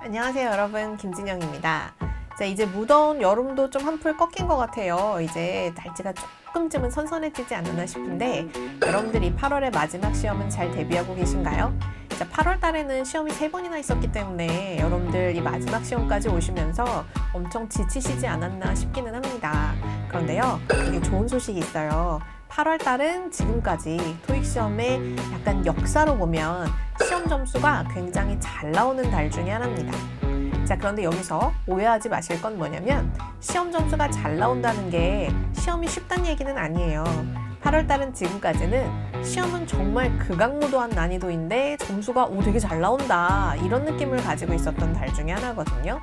안녕하세요 여러분, 김진영입니다. 자, 이제 무더운 여름도 좀 한풀 꺾인 것 같아요. 이제 날씨가 조금쯤은 선선해지지 않았나 싶은데 여러분들 이 8월의 마지막 시험은 잘 대비하고 계신가요? 자, 8월 달에는 시험이 3번이나 있었기 때문에 여러분들 이 마지막 시험까지 오시면서 엄청 지치시지 않았나 싶기는 합니다. 그런데요, 되게 좋은 소식이 있어요. 8월 달은 지금까지 토익 시험의 약간 역사로 보면 시험 점수가 굉장히 잘 나오는 달 중에 하나입니다. 자, 그런데 여기서 오해하지 마실 건 뭐냐면 시험 점수가 잘 나온다는 게 시험이 쉽다는 얘기는 아니에요. 8월 달은 지금까지는 시험은 정말 극악무도한 난이도인데 점수가 되게 잘 나온다 이런 느낌을 가지고 있었던 달 중에 하나거든요.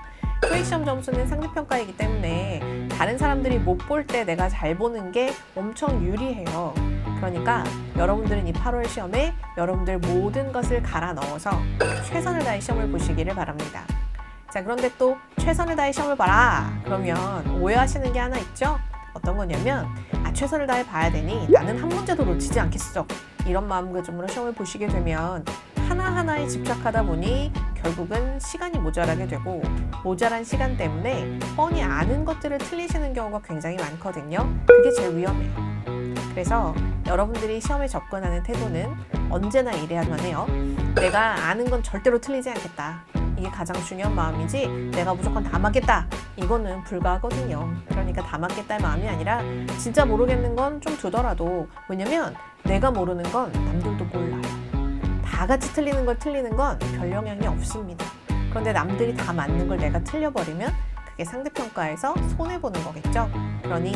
토익 시험 점수는 상대평가이기 때문에 다른 사람들이 못 볼 때 내가 잘 보는 게 엄청 유리해요. 그러니까 여러분들은 이 8월 시험에 여러분들 모든 것을 갈아 넣어서 최선을 다해 시험을 보시기를 바랍니다. 자, 그런데 또 최선을 다해 시험을 봐라 그러면 오해하시는 게 하나 있죠? 어떤 거냐면 최선을 다해 봐야 되니 나는 한 문제도 놓치지 않겠어 이런 마음가짐으로 시험을 보시게 되면 하나하나에 집착하다 보니 결국은 시간이 모자라게 되고 모자란 시간 때문에 뻔히 아는 것들을 틀리시는 경우가 굉장히 많거든요. 그게 제일 위험해요. 그래서 여러분들이 시험에 접근하는 태도는 언제나 이래야만 해요. 내가 아는 건 절대로 틀리지 않겠다. 이게 가장 중요한 마음이지 내가 무조건 다 맞겠다 이거는 불가하거든요. 그러니까 다 맞겠다의 마음이 아니라 진짜 모르겠는 건 좀 두더라도, 왜냐면 내가 모르는 건 남들도 몰라요. 다 같이 틀리는 걸 틀리는 건 별 영향이 없습니다. 그런데 남들이 다 맞는 걸 내가 틀려버리면 그게 상대평가에서 손해보는 거겠죠. 그러니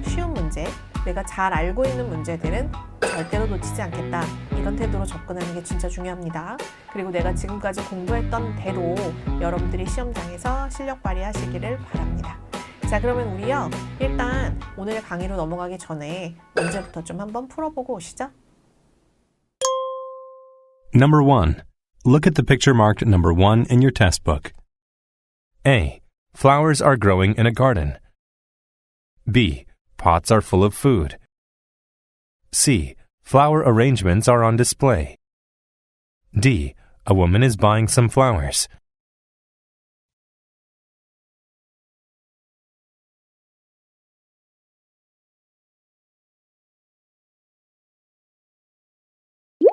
쉬운 문제, 내가 잘 알고 있는 문제들은 절대로 놓치지 않겠다 이런 태도로 접근하는 게 진짜 중요합니다. 그리고 내가 지금까지 공부했던 대로 여러분들이 시험장에서 실력 발휘하시기를 바랍니다. 자, 그러면 우리요 일단 오늘 강의로 넘어가기 전에 문제부터 좀 한번 풀어보고 오시죠. Number 1. Look at the picture marked number 1 in your test book. A. Flowers are growing in a garden. B. Pots are full of food. C. Flower arrangements are on display. D. A woman is buying some flowers.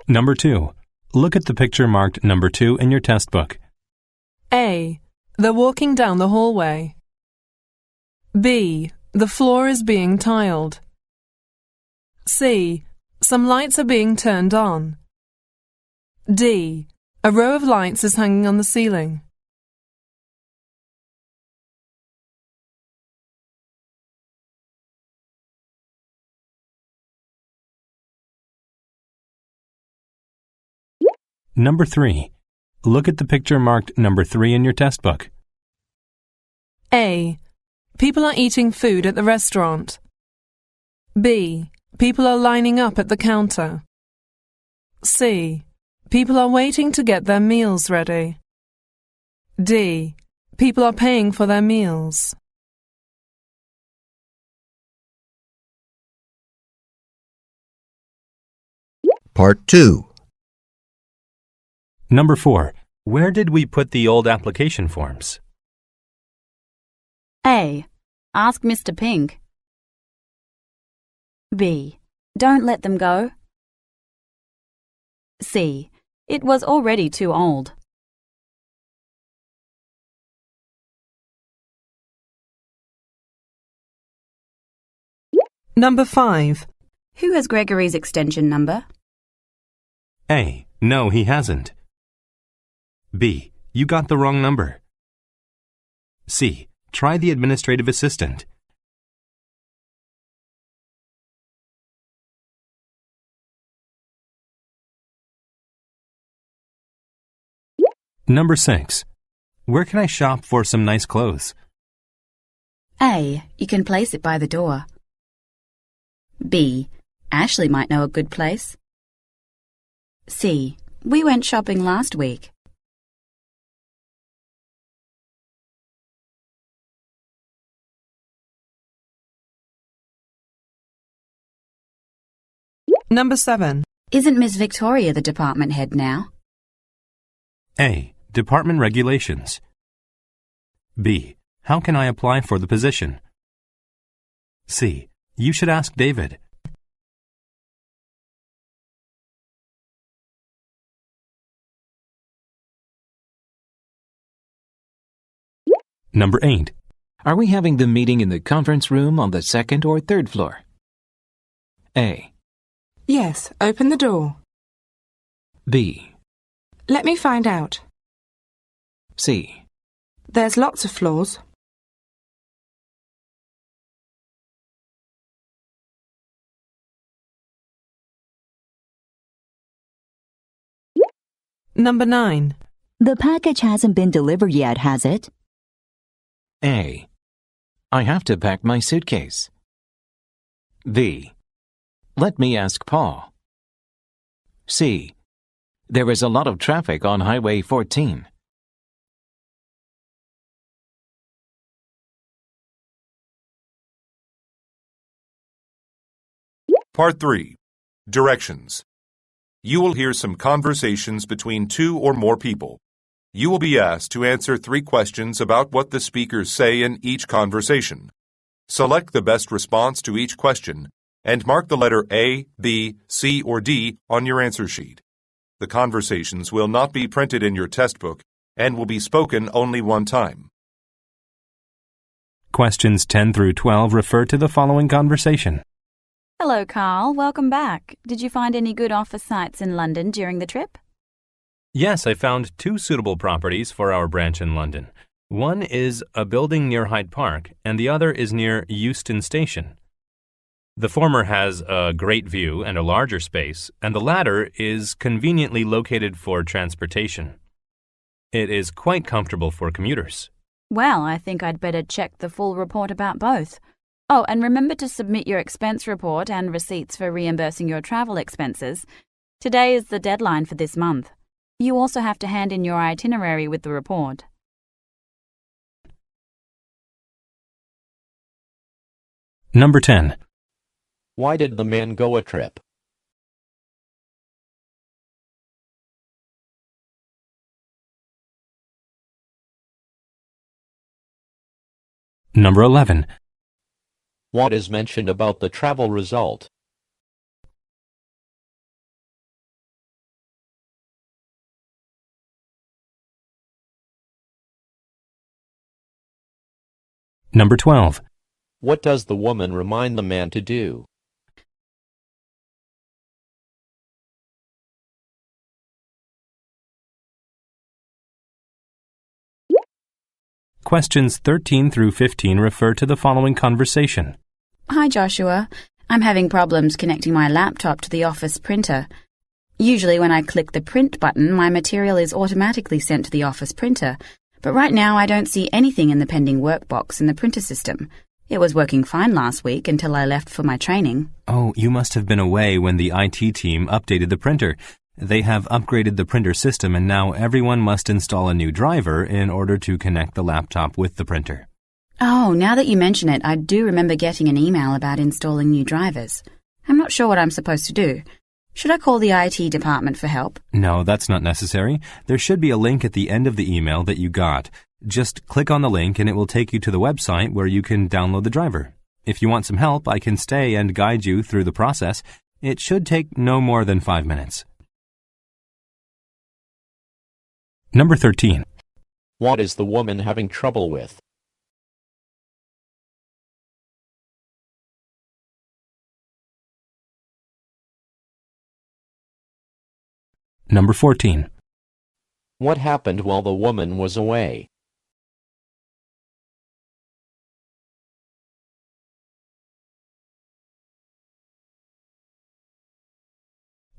Number 2. Look at the picture marked number 2 in your test book. A. They're walking down the hallway. B. The floor is being tiled. C. Some lights are being turned on. D. A row of lights is hanging on the ceiling. Number 3. Look at the picture marked number 3 in your test book. A. People are eating food at the restaurant. B. People are lining up at the counter. C. People are waiting to get their meals ready. D. People are paying for their meals. Part 2. Number 4. Where did we put the old application forms? A. Ask Mr. Pink. B. Don't let them go. C. It was already too old. Number 5. Who has Gregory's extension number? A. No, he hasn't. B. You got the wrong number. C. Try the administrative assistant. Number 6. Where can I shop for some nice clothes? A. You can place it by the door. B. Ashley might know a good place. C. We went shopping last week. Number 7. Isn't Miss Victoria the department head now? A. Department regulations. B. How can I apply for the position? C. You should ask David. Number 8. Are we having the meeting in the conference room on the second or third floor? A. Yes, open the door. B. Let me find out. C. There's lots of floors. Number 9. The package hasn't been delivered yet, has it? A. I have to pack my suitcase. B. Let me ask Paul. C. There is a lot of traffic on Highway 14. Part 3. Directions. You will hear some conversations between 2 or more people. You will be asked to answer 3 questions about what the speakers say in each conversation. Select the best response to each question and mark the letter A, B, C, or D on your answer sheet. The conversations will not be printed in your test book and will be spoken only one time. Questions 10 through 12 refer to the following conversation. Hello, Carl. Welcome back. Did you find any good office sites in London during the trip? Yes, I found 2 suitable properties for our branch in London. One is a building near Hyde Park, and the other is near Euston Station. The former has a great view and a larger space, and the latter is conveniently located for transportation. It is quite comfortable for commuters. Well, I think I'd better check the full report about both. Oh, and remember to submit your expense report and receipts for reimbursing your travel expenses. Today is the deadline for this month. You also have to hand in your itinerary with the report. Number 10. Why did the man go a trip? Number 11. What is mentioned about the travel result? Number 12. What does the woman remind the man to do? Questions 13 through 15 refer to the following conversation. Hi, Joshua. I'm having problems connecting my laptop to the office printer. Usually when I click the print button, my material is automatically sent to the office printer. But right now I don't see anything in the pending workbox in the printer system. It was working fine last week until I left for my training. Oh, you must have been away when the IT team updated the printer. They have upgraded the printer system and now everyone must install a new driver in order to connect the laptop with the printer. Oh, now that you mention it, I do remember getting an email about installing new drivers. I'm not sure what I'm supposed to do. Should I call the IT department for help? No, that's not necessary. There should be a link at the end of the email that you got. Just click on the link and it will take you to the website where you can download the driver. If you want some help, I can stay and guide you through the process. It should take no more than 5 minutes. Number 13. What is the woman having trouble with? Number 14. What happened while the woman was away?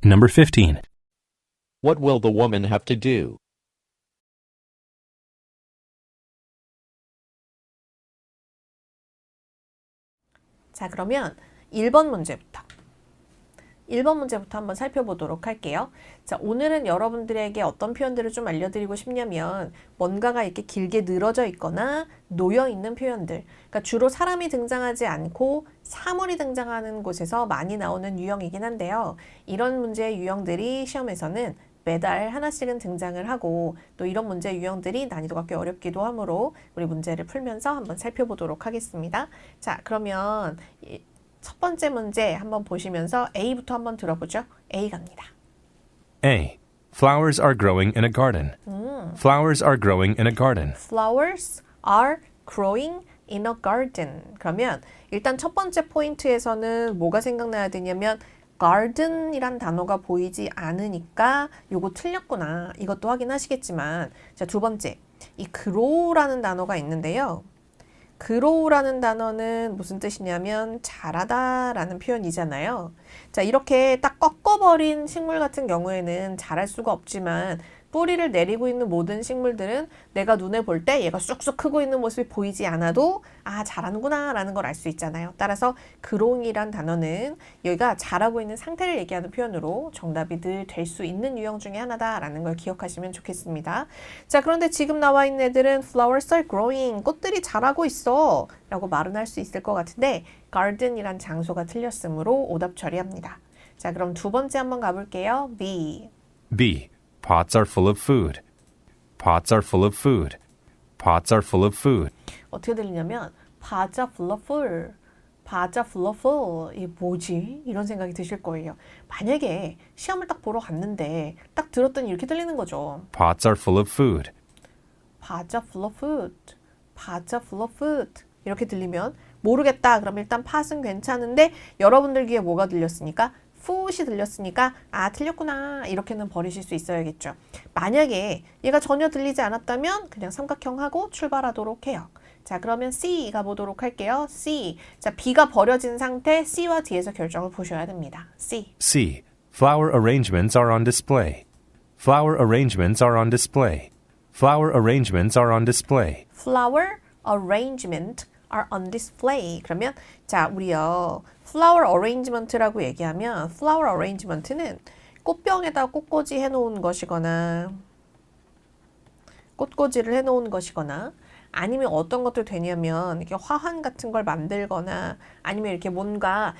Number 15. What will the woman have to do? 자, 그러면 1번 문제부터. 1번 문제부터 한번 살펴보도록 할게요. 자, 오늘은 여러분들에게 어떤 표현들을 좀 알려드리고 싶냐면 뭔가가 이렇게 길게 늘어져 있거나 놓여 있는 표현들. 그러니까 주로 사람이 등장하지 않고 사물이 등장하는 곳에서 많이 나오는 유형이긴 한데요. 이런 문제의 유형들이 시험에서는 매달 하나씩은 등장을 하고 또 이런 문제 유형들이 난이도가 꽤 어렵기도 하므로 우리 문제를 풀면서 한번 살펴보도록 하겠습니다. 자, 그러면 첫 번째 문제 한번 보시면서 A부터 한번 들어보죠. A 갑니다. A. Flowers are growing in a garden. Flowers are growing in a garden. Flowers are growing in a garden. 그러면 일단 첫 번째 포인트에서는 뭐가 생각나야 되냐면 garden이란 단어가 보이지 않으니까 요거 틀렸구나. 이것도 확인하시겠지만 자, 두 번째 이 grow라는 단어가 있는데요. grow라는 단어는 무슨 뜻이냐면 자라다라는 표현이잖아요. 자, 이렇게 딱 꺾어버린 식물 같은 경우에는 자랄 수가 없지만 뿌리를 내리고 있는 모든 식물들은 내가 눈에 볼 때 얘가 쑥쑥 크고 있는 모습이 보이지 않아도 아, 자라는구나 라는 걸 알 수 있잖아요. 따라서 growing이란 단어는 여기가 자라고 있는 상태를 얘기하는 표현으로 정답이 늘 될 수 있는 유형 중에 하나다라는 걸 기억하시면 좋겠습니다. 자, 그런데 지금 나와 있는 애들은 flowers are growing, 꽃들이 자라고 있어 라고 말은 할 수 있을 것 같은데 garden이란 장소가 틀렸으므로 오답 처리합니다. 자, 그럼 두 번째 한번 가볼게요. B. B. Pots are full of food. Pots are full of food. Pots are full of food. 어떻게 들리냐면 pots are full of food. pots are full of food. 이게 뭐지? 이런 생각이 드실 거예요. 만약에 시험을 딱 보러 갔는데 딱 들었더니 이렇게 들리는 거죠. Pots are full of food. pots are full of food. pots are full of food. 이렇게 들리면 모르겠다. 그럼 일단 pot은 괜찮은데 여러분들 귀에 뭐가 들렸으니까? food이 들렸으니까 아, 틀렸구나 이렇게는 버리실 수 있어야겠죠. 만약에 얘가 전혀 들리지 않았다면 그냥 삼각형하고 출발하도록 해요. 자, 그러면 C 가보도록 할게요. C. 자, B가 버려진 상태 C와 D에서 결정을 보셔야 됩니다. C. C. Flower arrangements are on display. Flower arrangements are on display. Flower arrangements are on display. Flower arrangement are on display. 그러면 자, 우리요 flower arrangement라고 얘기하면 flower arrangement는 꽃병에다 꽃꽂이 해놓은 것이거나 꽃꽂이를 해놓은 것이거나 아니면 어떤 것도 되냐면 이렇게 화환 같은 걸 만들거나 아니면 이렇게 뭔가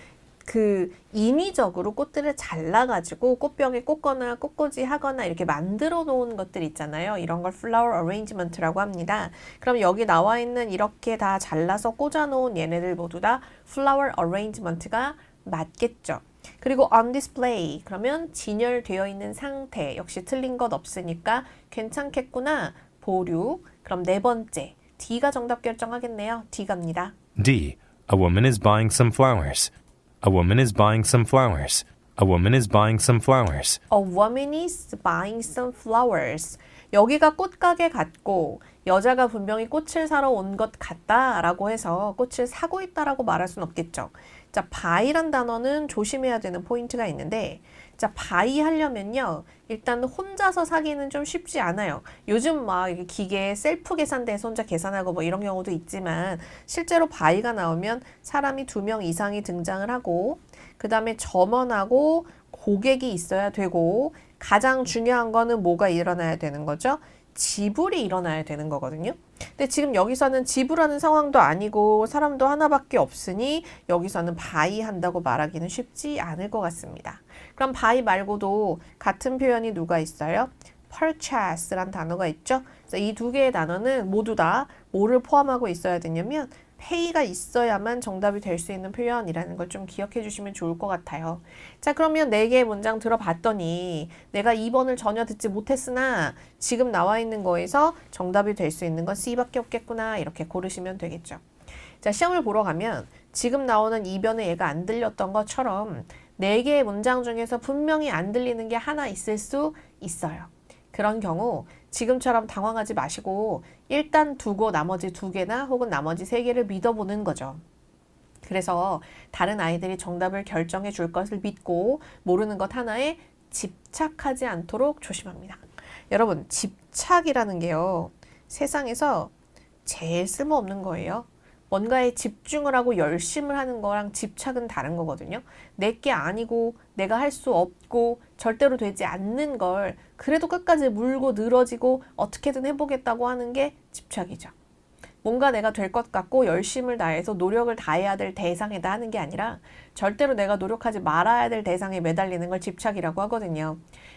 그 인위적으로 꽃들을 잘라가지고 꽃병에 꽂거나 꽃꽂이 하거나 이렇게 만들어 놓은 것들 있잖아요. 이런 걸 flower arrangement라고 합니다. 그럼 여기 나와 있는 이렇게 다 잘라서 꽂아 놓은 얘네들 모두 다 flower arrangement가 맞겠죠. 그리고 on display 그러면 진열되어 있는 상태 역시 틀린 것 없으니까 괜찮겠구나. 보류. 그럼 네 번째 D가 정답 결정하겠네요. D 갑니다. D. A woman is buying some flowers. A woman is buying some flowers. A woman is buying some flowers. A woman is buying some flowers. 여기가 꽃가게 같고 여자가 분명히 꽃을 사러 온 것 같다라고 해서 꽃을 사고 있다라고 말할 수는 없겠죠. 자, buy란 단어는 조심해야 되는 포인트가 있는데 자, buy 하려면요. 일단 혼자서 사기는 좀 쉽지 않아요. 요즘 막 기계 셀프 계산대에서 혼자 계산하고 뭐 이런 경우도 있지만 실제로 buy가 나오면 사람이 2명 이상이 등장을 하고 그 다음에 점원하고 고객이 있어야 되고 가장 중요한 거는 뭐가 일어나야 되는 거죠? 지불이 일어나야 되는 거거든요. 근데 지금 여기서는 지불하는 상황도 아니고 사람도 하나밖에 없으니 여기서는 buy 한다고 말하기는 쉽지 않을 것 같습니다. 그럼 buy 말고도 같은 표현이 누가 있어요? purchase란 단어가 있죠. 이 두 개의 단어는 모두 다 뭐를 포함하고 있어야 되냐면 pay가 있어야만 정답이 될 수 있는 표현이라는 걸 좀 기억해 주시면 좋을 것 같아요. 자, 그러면 4개의 문장 들어봤더니 내가 2번을 전혀 듣지 못했으나 지금 나와 있는 거에서 정답이 될 수 있는 건 C밖에 없겠구나 이렇게 고르시면 되겠죠. 자, 시험을 보러 가면 지금 나오는 이변에 얘가 안 들렸던 것처럼 4개의 문장 중에서 분명히 안 들리는 게 하나 있을 수 있어요. 그런 경우 지금처럼 당황하지 마시고 일단 두고 나머지 2개나 혹은 나머지 3개를 믿어보는 거죠. 그래서 다른 아이들이 정답을 결정해 줄 것을 믿고 모르는 것 하나에 집착하지 않도록 조심합니다. 여러분, 집착이라는 게요. 세상에서 제일 쓸모없는 거예요. 뭔가에 집중을 하고 열심을 하는 거랑 집착은 다른 거거든요. 내게 아니고 내가 할 수 없고 절대로 되지 않는 걸 그래도 끝까지 물고 늘어지고 어떻게든 해보겠다고 하는 게 집착이죠. 뭔가 내가 될 것 같고 열심을 다해서 노력을 다해야 될 대상에다 하는 게 아니라 절대로 내가 노력하지 말아야 될 대상에 매달리는 걸 집착이라고 하거든요.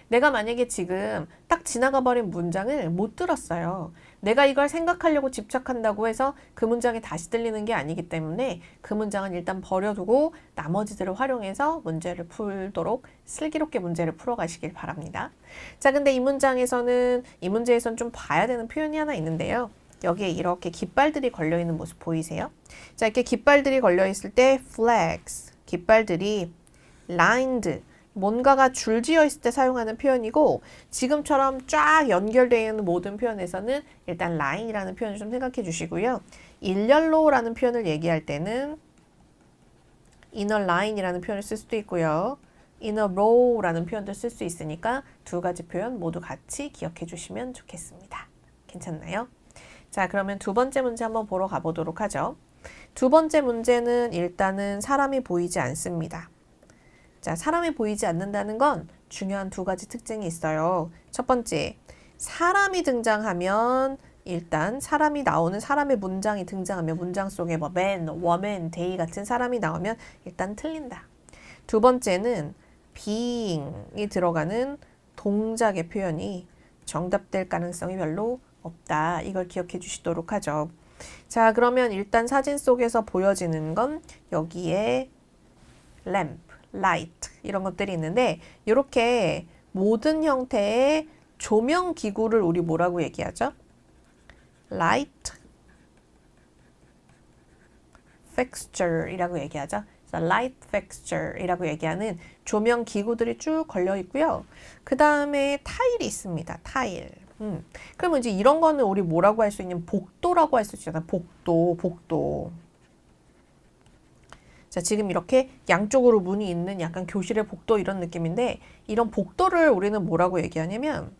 내가 만약에 지금 딱 지나가 버린 문장을 못 들었어요. 내가 이걸 생각하려고 집착한다고 해서 그 문장이 다시 들리는 게 아니기 때문에 그 문장은 일단 버려두고 나머지들을 활용해서 문제를 풀도록 슬기롭게 문제를 풀어가시길 바랍니다. 자, 근데 이 문제에서는 좀 봐야 되는 표현이 하나 있는데요. 여기에 이렇게 깃발들이 걸려있는 모습 보이세요? 자, 이렇게 깃발들이 걸려있을 때 flags, 깃발들이 lined, 뭔가가 줄지어 있을 때 사용하는 표현이고 지금처럼 쫙 연결되어 있는 모든 표현에서는 일단 line이라는 표현을 좀 생각해 주시고요. 일렬로라는 표현을 얘기할 때는 in a line이라는 표현을 쓸 수도 있고요. in a row라는 표현도 쓸 수 있으니까 두 가지 표현 모두 같이 기억해 주시면 좋겠습니다. 괜찮나요? 자, 그러면 두 번째 문제 한번 보러 가보도록 하죠. 두 번째 문제는 일단은 사람이 보이지 않습니다. 자, 사람이 보이지 않는다는 건 중요한 두 가지 특징이 있어요. 첫 번째, 사람이 등장하면 일단 사람이 나오는 사람의 문장이 등장하면 문장 속에 뭐 man, woman, they 같은 사람이 나오면 일단 틀린다. 두 번째는 being이 들어가는 동작의 표현이 정답될 가능성이 별로 없다. 이걸 기억해 주시도록 하죠. 자, 그러면 일단 사진 속에서 보여지는 건 여기에 lamp, light 이런 것들이 있는데 이렇게 모든 형태의 조명 기구를 우리 뭐라고 얘기하죠? light fixture 이라고 얘기하죠. light fixture 이라고 얘기하는 조명 기구들이 쭉 걸려 있고요. 그 다음에 타일이 있습니다. 타일. 그러면 이제 이런 거는 우리 뭐라고 할 수 있냐면 복도라고 할 수 있잖아요. 복도. 자, 지금 이렇게 양쪽으로 문이 있는 약간 교실의 복도 이런 느낌인데 이런 복도를 우리는 뭐라고 얘기하냐면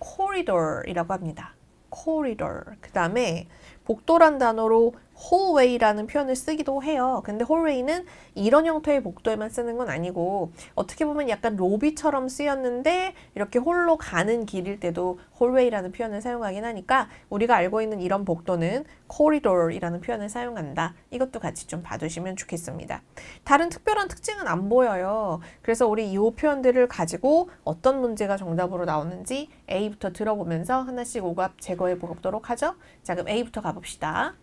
corridor이라고 합니다. corridor. 그 다음에 복도란 단어로 hallway라는 표현을 쓰기도 해요. 근데 hallway는 이런 형태의 복도에만 쓰는 건 아니고 어떻게 보면 약간 로비처럼 쓰였는데 이렇게 홀로 가는 길일 때도 hallway라는 표현을 사용하긴 하니까 우리가 알고 있는 이런 복도는 corridor이라는 표현을 사용한다. 이것도 같이 좀 봐두시면 좋겠습니다. 다른 특별한 특징은 안 보여요. 그래서 우리 이 표현들을 가지고 어떤 문제가 정답으로 나오는지 A부터 들어보면서 하나씩 오갑 제거해 보도록 하죠. 자, 그럼 A부터 가봅시다.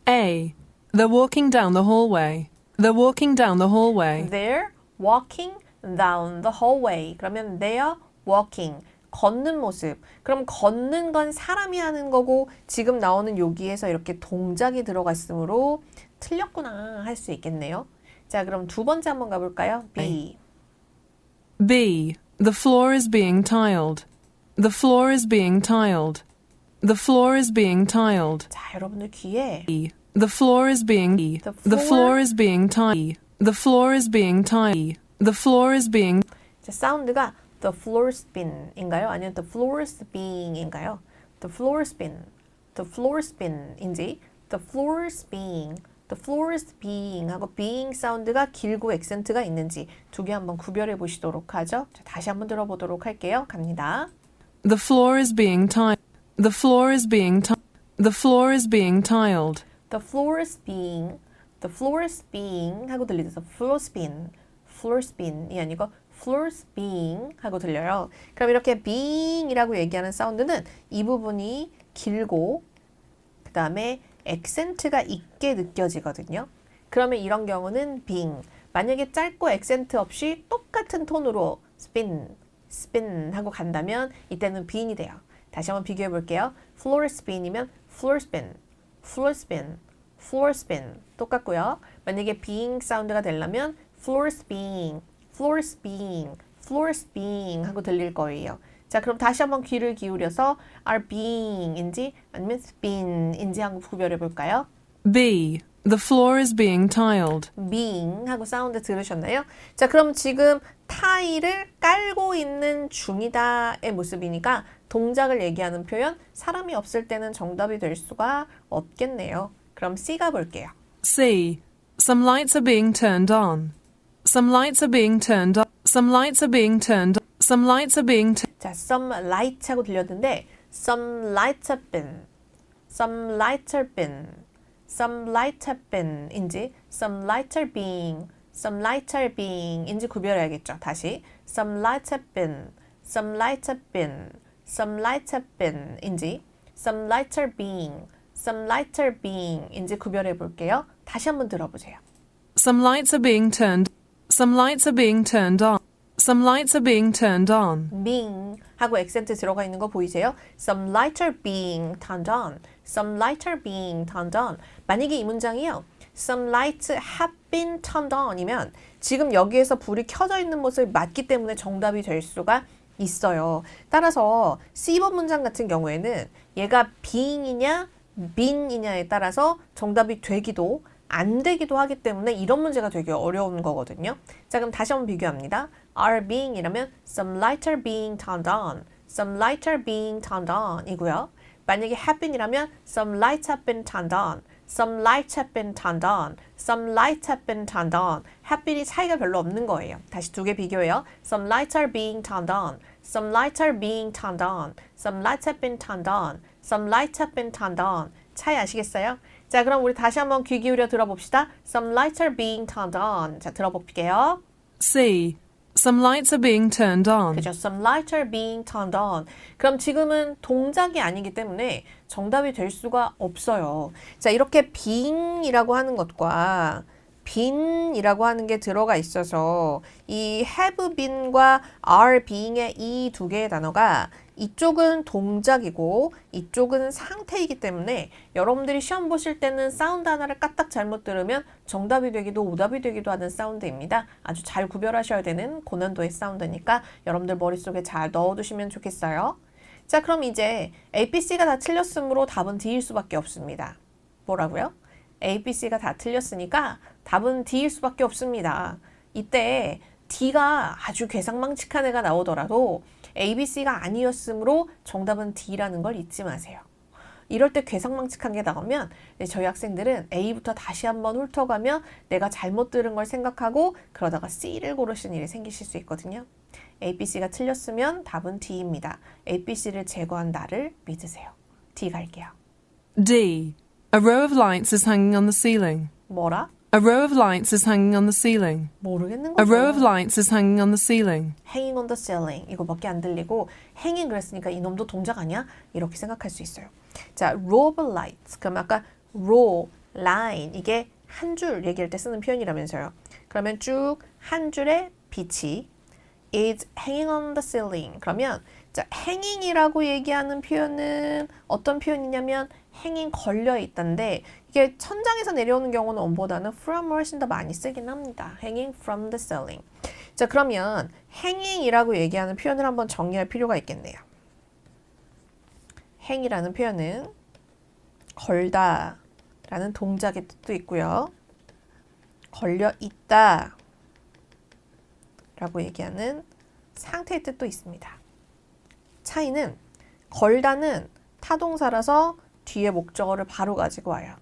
A. They're walking down the hallway. They're walking down the hallway. They're walking down the hallway. 그러면 they're walking. 걷는 모습. 그럼 걷는 건 사람이 하는 거고 지금 나오는 여기에서 이렇게 동작이 들어갔으므로 틀렸구나 할 수 있겠네요. 자, 그럼 두 번째 한번 가볼까요? B. B. The floor is being tiled. The floor is being tiled. The floor is being tiled. 자, 여러분들 귀에 The floor is being The floor is being tiled. The floor is being tiled. The floor is being 자, 사운드가 the floor spin인가요? 아니면 the floor spin인가요? The floor spin. The floor spin인지 the floor spin. The floor is being 하고 being 사운드가 길고 액센트가 있는지 두 개 한번 구별해 보시도록 하죠. 자, 다시 한번 들어보도록 할게요. 갑니다. The floor is being tiled. The floor is being tiled. The floor is being tiled. The floor is being 하고 들리죠. floor spin이 아니고 floor being 하고 들려요. 그럼 이렇게 being이라고 얘기하는 사운드는 이 부분이 길고 그 다음에 액센트가 있게 느껴지거든요. 그러면 이런 경우는 being. 만약에 짧고 액센트 없이 똑같은 톤으로 spin 하고 간다면 이때는 being이 돼요. 다시 한번 비교해 볼게요. floor spin이면 floor spin 똑같고요. 만약에 being 사운드가 되려면 floor spin 하고 들릴 거예요. 자, 그럼 다시 한번 귀를 기울여서 are being인지 아니면 spin인지 한번 구별해 볼까요? B. The floor is being tiled. being 하고 사운드 들으셨나요? 자, 그럼 지금 타일을 깔고 있는 중이다의 모습이니까 동작을 얘기하는 표현, 사람이 없을 때는 정답이 될 수가 없겠네요. 그럼 C 가볼게요. C. Some lights are being turned on. Some lights are being turned on. Some lights are being turned on. Some lights are being 자, some lights 하고 들렸는데 some lights have been some lighter bin, some lighter bin인지 some lighter being인지 구별해야겠죠. 다시 some lighter bin, some lighter bin, some lighter bin인지 some lighter being인지 구별해 볼게요. 다시 한번 들어보세요. Some lights are being turned. Some lights are being turned on. Some lights are being turned on. being 하고 액센트 들어가 있는 거 보이세요? Some lights are being turned on. Some lights are being turned on. 만약에 이 문장이요. Some lights have been turned on이면 지금 여기에서 불이 켜져 있는 모습이 맞기 때문에 정답이 될 수가 있어요. 따라서 C번 문장 같은 경우에는 얘가 being이냐 been이냐에 따라서 정답이 되기도 안 되기도 하기 때문에 이런 문제가 되게 어려운 거거든요. 자, 그럼 다시 한번 비교합니다. are being이라면 some lights are being turned on. Some lights are being turned on 이고요. 만약에 have been이라면 some lights have been turned on. Some lights have been turned on. Some lights have been turned on. have been이 차이가 별로 없는 거예요. 다시 두 개 비교해요. Some lights are being turned on. Some lights are being turned on. Some lights have been turned on. Some lights have been turned on. 차이 아시겠어요? 자, 그럼 우리 다시 한번 귀 기울여 들어봅시다. Some lights are being turned on. 자, 들어볼게요. C. Some lights are being turned on. 그죠? Some lights are being turned on. 그럼 지금은 동작이 아니기 때문에 정답이 될 수가 없어요. 자, 이렇게 being이라고 하는 것과 been이라고 하는 게 들어가 있어서 이 have been과 are being의 이 두 개의 단어가 이쪽은 동작이고 이쪽은 상태이기 때문에 여러분들이 시험 보실 때는 사운드 하나를 까딱 잘못 들으면 정답이 되기도 오답이 되기도 하는 사운드입니다. 아주 잘 구별하셔야 되는 고난도의 사운드니까 여러분들 머릿속에 잘 넣어두시면 좋겠어요. 자, 그럼 이제 A, B, C가 다 틀렸으므로 답은 D일 수밖에 없습니다. 뭐라고요? A, B, C가 다 틀렸으니까 답은 D일 수밖에 없습니다. 이때 D가 아주 괴상망측한 애가 나오더라도 A, B, C가 아니었으므로 정답은 D라는 걸 잊지 마세요. 이럴 때 괴상망측한 게 나오면 저희 학생들은 A부터 다시 한번 훑어가며 내가 잘못 들은 걸 생각하고 그러다가 C를 고르시는 일이 생기실 수 있거든요. A, B, C가 틀렸으면 답은 D입니다. A, B, C를 제거한 나를 믿으세요. D 갈게요. D. A row of lights is hanging on the ceiling. 뭐라? A row of lights is hanging on the ceiling. 모르겠는 A 거죠. row of lights is hanging on the ceiling. Hanging on the ceiling. 이거밖에 안 들리고 hanging 그랬으니까 이놈도 동작 아니야? 이렇게 생각할 수 있어요. 자, row of lights. 그럼 아까 row, line 이게 한 줄 얘기할 때 쓰는 표현이라면서요. 그러면 쭉 한 줄의 빛이 is hanging on the ceiling. 그러면 자, hanging이라고 얘기하는 표현은 어떤 표현이냐면 hanging 걸려 있다인데 이게 천장에서 내려오는 경우는 on보다는 from을 훨씬 더 많이 쓰긴 합니다. hanging from the ceiling. 자, 그러면 hanging이라고 얘기하는 표현을 한번 정리할 필요가 있겠네요. hang이라는 표현은 걸다 라는 동작의 뜻도 있고요. 걸려 있다 라고 얘기하는 상태의 뜻도 있습니다. 차이는 걸다는 타동사라서 뒤에 목적어를 바로 가지고 와요.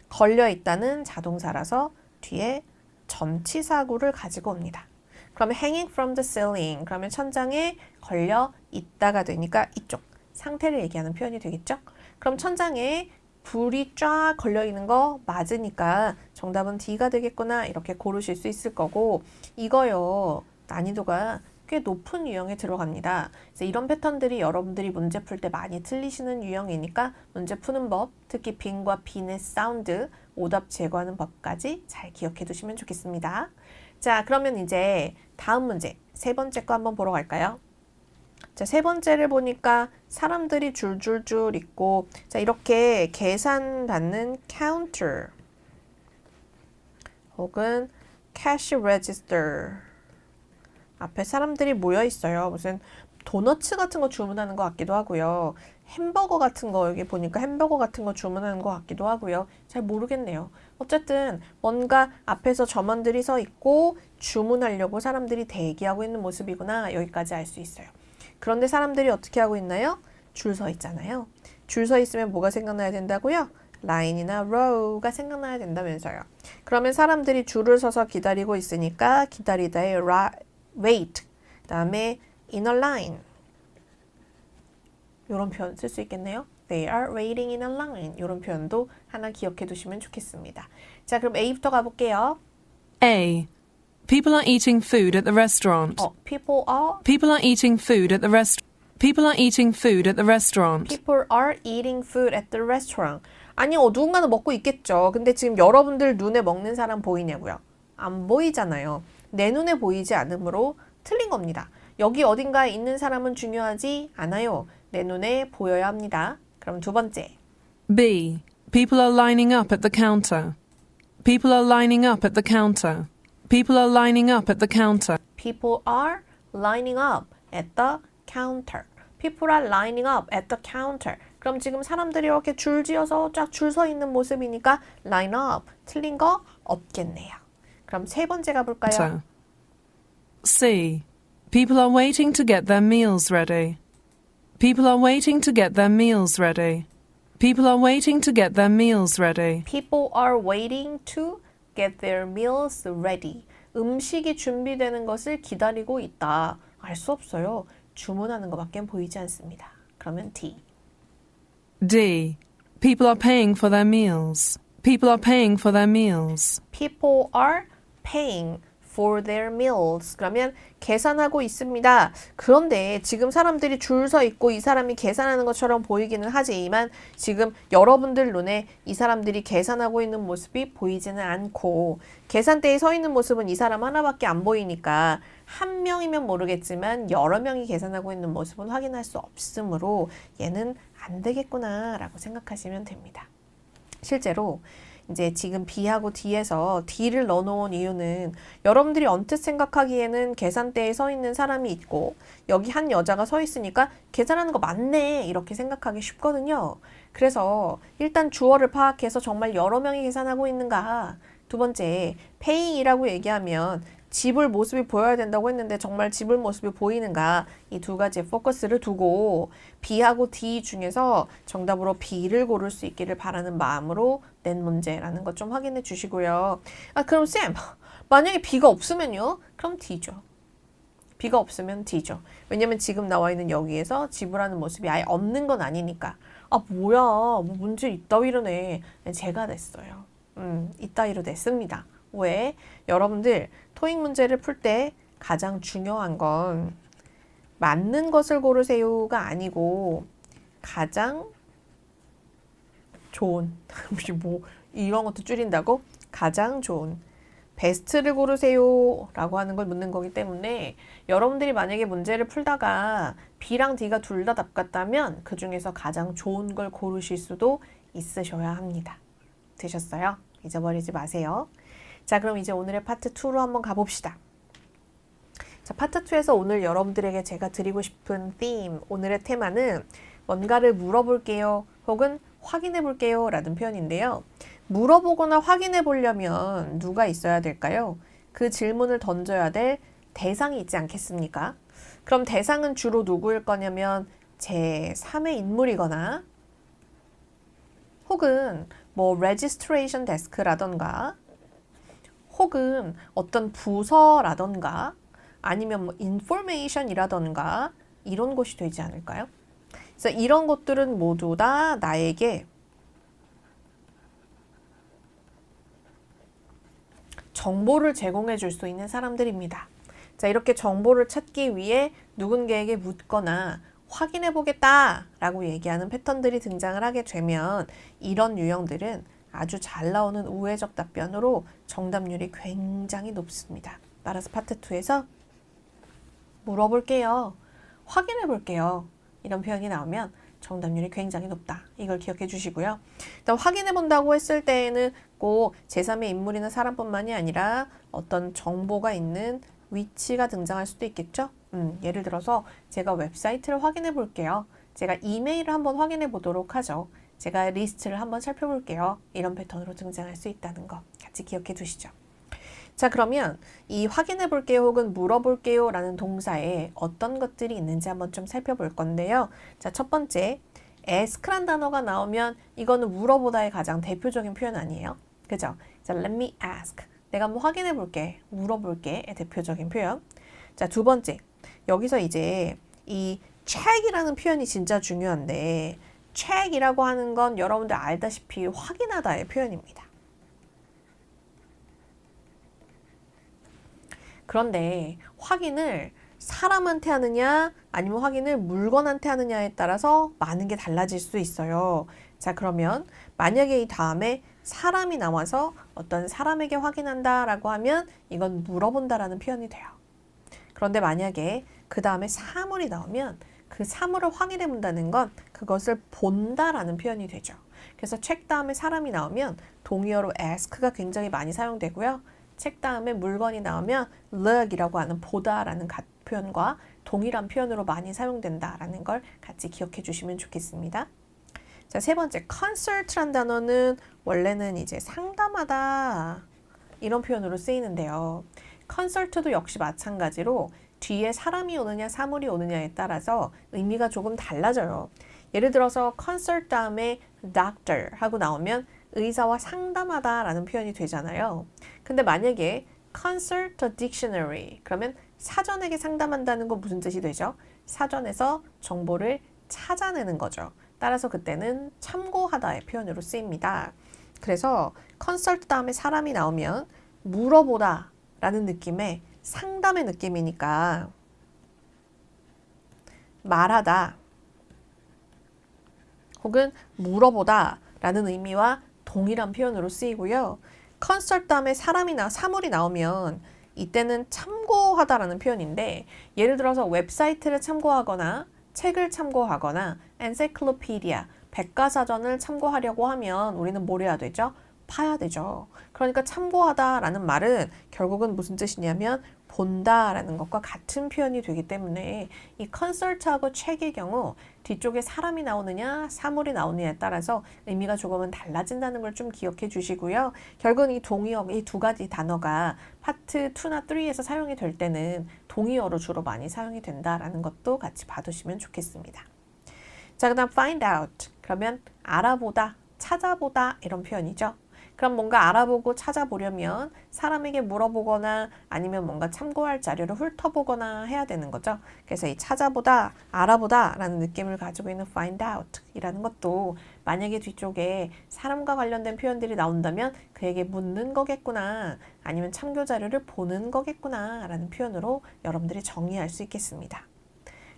걸려 있다는 자동사라서 뒤에 전치사구를 가지고 옵니다. 그러면 hanging from the ceiling 그러면 천장에 걸려 있다가 되니까 이쪽 상태를 얘기하는 표현이 되겠죠? 그럼 천장에 불이 쫙 걸려 있는 거 맞으니까 정답은 D가 되겠구나 이렇게 고르실 수 있을 거고 이거요 난이도가 꽤 높은 유형에 들어갑니다. 그래서 이런 패턴들이 여러분들이 문제 풀 때 많이 틀리시는 유형이니까 문제 푸는 법, 특히 빈과 빈의 사운드, 오답 제거하는 법까지 잘 기억해 두시면 좋겠습니다. 자, 그러면 이제 다음 문제, 세 번째 거 한번 보러 갈까요? 자, 세 번째를 보니까 사람들이 줄줄줄 있고 자, 이렇게 계산받는 counter 혹은 cash register 앞에 사람들이 모여 있어요. 무슨 도너츠 같은 거 주문하는 것 같기도 하고요. 햄버거 같은 거 여기 보니까 햄버거 같은 거 주문하는 것 같기도 하고요. 잘 모르겠네요. 어쨌든 뭔가 앞에서 점원들이 서 있고 주문하려고 사람들이 대기하고 있는 모습이구나 여기까지 알 수 있어요. 그런데 사람들이 어떻게 하고 있나요? 줄 서 있잖아요. 줄 서 있으면 뭐가 생각나야 된다고요? 라인이나 row가 생각나야 된다면서요. 그러면 사람들이 줄을 서서 기다리고 있으니까 기다리다의 wait, 그 다음에 in a line, 이런 표현 쓸 수 있겠네요. They are waiting in a line. 이런 표현도 하나 기억해 두시면 좋겠습니다. 자, 그럼 A부터 가볼게요. A. People are eating food at the restaurant. People are People are eating food at the People are eating food at the restaurant. People are eating food at the restaurant. 아니, 누군가는 먹고 있겠죠. 근데 지금 여러분들 눈에 먹는 사람 보이냐고요? 안 보이잖아요. 내 눈에 보이지 않으므로 틀린 겁니다. 여기 어딘가에 있는 사람은 중요하지 않아요. 내 눈에 보여야 합니다. 그럼 두 번째. B. People are lining up at the counter. People are lining up at the counter. People are lining up at the counter. People are lining up at the counter. People are lining up at the counter. 그럼 지금 사람들이 이렇게 줄지어서 쫙 줄 서 있는 모습이니까 line up. 틀린 거 없겠네요. 그럼 세 번째 가볼까요? C. People are waiting to get their meals ready. People are waiting to get their meals ready. People are waiting to get their meals ready. People are waiting to get their meals ready. 음식이 준비되는 것을 기다리고 있다. 알 수 없어요. 주문하는 것밖에 보이지 않습니다. 그러면 D. D. People are paying for their meals. People are paying for their meals. People are paying for their meals. 그러면 계산하고 있습니다. 그런데 지금 사람들이 줄 서 있고 이 사람이 계산하는 것처럼 보이기는 하지만 지금 여러분들 눈에 이 사람들이 계산하고 있는 모습이 보이지는 않고 계산대에 서 있는 모습은 이 사람 하나밖에 안 보이니까 한 명이면 모르겠지만 여러 명이 계산하고 있는 모습은 확인할 수 없으므로 얘는 안 되겠구나 라고 생각하시면 됩니다. 실제로 이제 지금 B하고 D에서 D를 넣어놓은 이유는 여러분들이 언뜻 생각하기에는 계산대에 서 있는 사람이 있고 여기 한 여자가 서 있으니까 계산하는 거 맞네 이렇게 생각하기 쉽거든요. 그래서 일단 주어를 파악해서 정말 여러 명이 계산하고 있는가. 두 번째, paying이라고 얘기하면 집을 모습이 보여야 된다고 했는데 정말 집을 모습이 보이는가 이 두 가지에 포커스를 두고 B하고 D 중에서 정답으로 B를 고를 수 있기를 바라는 마음으로 낸 문제라는 것 좀 확인해 주시고요. 그럼 쌤 만약에 B가 없으면요? 그럼 D죠. B가 없으면 D죠. 왜냐면 지금 나와 있는 여기에서 지불하는 모습이 아예 없는 건 아니니까 뭐야 뭐 문제 이따위로네. 제가 냈어요. 이따위로 냈습니다. 왜? 여러분들 토익 문제를 풀 때 가장 중요한 건 맞는 것을 고르세요가 아니고 가장 좋은 뭐 이런 것도 줄인다고? 가장 좋은 베스트를 고르세요 라고 하는 걸 묻는 거기 때문에 여러분들이 만약에 문제를 풀다가 B랑 D가 둘 다 답 같다면 그 중에서 가장 좋은 걸 고르실 수도 있으셔야 합니다. 되셨어요? 잊어버리지 마세요. 자, 그럼 이제 오늘의 파트 2로 한번 가봅시다. 자, 파트 2에서 오늘 여러분들에게 제가 드리고 싶은 theme, 오늘의 테마는 뭔가를 물어볼게요 혹은 확인해 볼게요 라는 표현인데요. 물어보거나 확인해 보려면 누가 있어야 될까요? 그 질문을 던져야 될 대상이 있지 않겠습니까? 그럼 대상은 주로 누구일 거냐면 제3의 인물이거나 혹은 뭐 registration desk라던가 혹은 어떤 부서라던가 아니면 뭐 information이라던가 이런 곳이 되지 않을까요? 그래서 이런 것들은 모두 다 나에게 정보를 제공해 줄 수 있는 사람들입니다. 자, 이렇게 정보를 찾기 위해 누군가에게 묻거나 확인해 보겠다 라고 얘기하는 패턴들이 등장을 하게 되면 이런 유형들은 아주 잘 나오는 우회적 답변으로 정답률이 굉장히 높습니다. 따라서 파트 2에서 물어볼게요. 확인해 볼게요. 이런 표현이 나오면 정답률이 굉장히 높다. 이걸 기억해 주시고요. 일단 확인해 본다고 했을 때에는 꼭 제3의 인물이나 사람뿐만이 아니라 어떤 정보가 있는 위치가 등장할 수도 있겠죠. 예를 들어서 제가 웹사이트를 확인해 볼게요. 제가 이메일을 한번 확인해 보도록 하죠. 제가 리스트를 한번 살펴볼게요. 이런 패턴으로 등장할 수 있다는 거 같이 기억해 두시죠. 자, 그러면 이 확인해 볼게요 혹은 물어볼게요 라는 동사에 어떤 것들이 있는지 한번 좀 살펴볼 건데요. 자, 첫 번째, ask란 단어가 나오면 이거는 물어보다의 가장 대표적인 표현 아니에요? 그죠? 자, let me ask. 내가 한번 확인해 볼게, 물어볼게의 대표적인 표현. 자, 두 번째, 여기서 이제 이 check이라는 표현이 진짜 중요한데 check이라고 하는 건 여러분들 알다시피 확인하다의 표현입니다. 그런데 확인을 사람한테 하느냐 아니면 확인을 물건한테 하느냐에 따라서 많은 게 달라질 수 있어요. 자, 그러면 만약에 이 다음에 사람이 나와서 어떤 사람에게 확인한다 라고 하면 이건 물어본다라는 표현이 돼요. 그런데 만약에 그 다음에 사물이 나오면 그 사물을 확인해 본다는 건 그것을 본다라는 표현이 되죠. 그래서 check 다음에 사람이 나오면 동의어로 ask가 굉장히 많이 사용되고요. check 다음에 물건이 나오면 look이라고 하는 보다라는 표현과 동일한 표현으로 많이 사용된다라는 걸 같이 기억해 주시면 좋겠습니다. 자, 세 번째, consult란 단어는 원래는 이제 상담하다 이런 표현으로 쓰이는데요. consult도 역시 마찬가지로 뒤에 사람이 오느냐 사물이 오느냐에 따라서 의미가 조금 달라져요. 예를 들어서 consult 다음에 doctor 하고 나오면 의사와 상담하다 라는 표현이 되잖아요. 근데 만약에 consult a dictionary 그러면 사전에게 상담한다는 건 무슨 뜻이 되죠? 사전에서 정보를 찾아내는 거죠. 따라서 그때는 참고하다의 표현으로 쓰입니다. 그래서 consult 다음에 사람이 나오면 물어보다 라는 느낌의 상담의 느낌이니까 말하다 혹은 물어보다 라는 의미와 동일한 표현으로 쓰이고요. consult 다음에 사물이 나오면 이때는 참고하다라는 표현인데 예를 들어서 웹사이트를 참고하거나 책을 참고하거나 encyclopedia, 백과사전을 참고하려고 하면 우리는 뭘 해야 되죠? 파야 되죠. 그러니까 참고하다라는 말은 결국은 무슨 뜻이냐면 본다라는 것과 같은 표현이 되기 때문에 이 consult하고 check의 경우 뒤쪽에 사람이 나오느냐 사물이 나오느냐에 따라서 의미가 조금은 달라진다는 걸 좀 기억해 주시고요. 결국은 이 동의어, 이 두 가지 단어가 파트 2나 3에서 사용이 될 때는 동의어로 주로 많이 사용이 된다라는 것도 같이 봐두시면 좋겠습니다. 자, 그 다음 find out. 그러면 알아보다, 찾아보다 이런 표현이죠. 그럼 뭔가 알아보고 찾아보려면 사람에게 물어보거나 아니면 뭔가 참고할 자료를 훑어보거나 해야 되는 거죠. 그래서 이 찾아보다, 알아보다 라는 느낌을 가지고 있는 find out 이라는 것도 만약에 뒤쪽에 사람과 관련된 표현들이 나온다면 그에게 묻는 거겠구나 아니면 참고 자료를 보는 거겠구나 라는 표현으로 여러분들이 정의할 수 있겠습니다.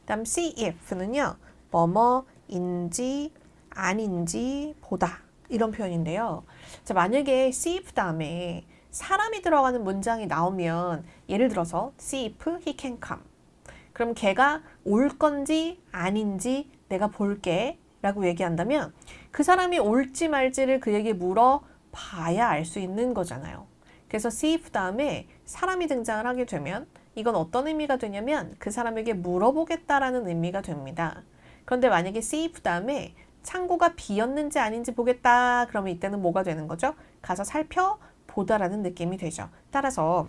다음 see if는요. 뭐뭐인지 아닌지 보다 이런 표현인데요. 자, 만약에 see if 다음에 사람이 들어가는 문장이 나오면 예를 들어서 see if he can come. 그럼 걔가 올 건지 아닌지 내가 볼게 라고 얘기한다면 그 사람이 올지 말지를 그에게 물어봐야 알 수 있는 거잖아요. 그래서 see if 다음에 사람이 등장을 하게 되면 이건 어떤 의미가 되냐면 그 사람에게 물어보겠다라는 의미가 됩니다. 그런데 만약에 see if 다음에 창고가 비었는지 아닌지 보겠다 그러면 이때는 뭐가 되는 거죠? 가서 살펴보다라는 느낌이 되죠. 따라서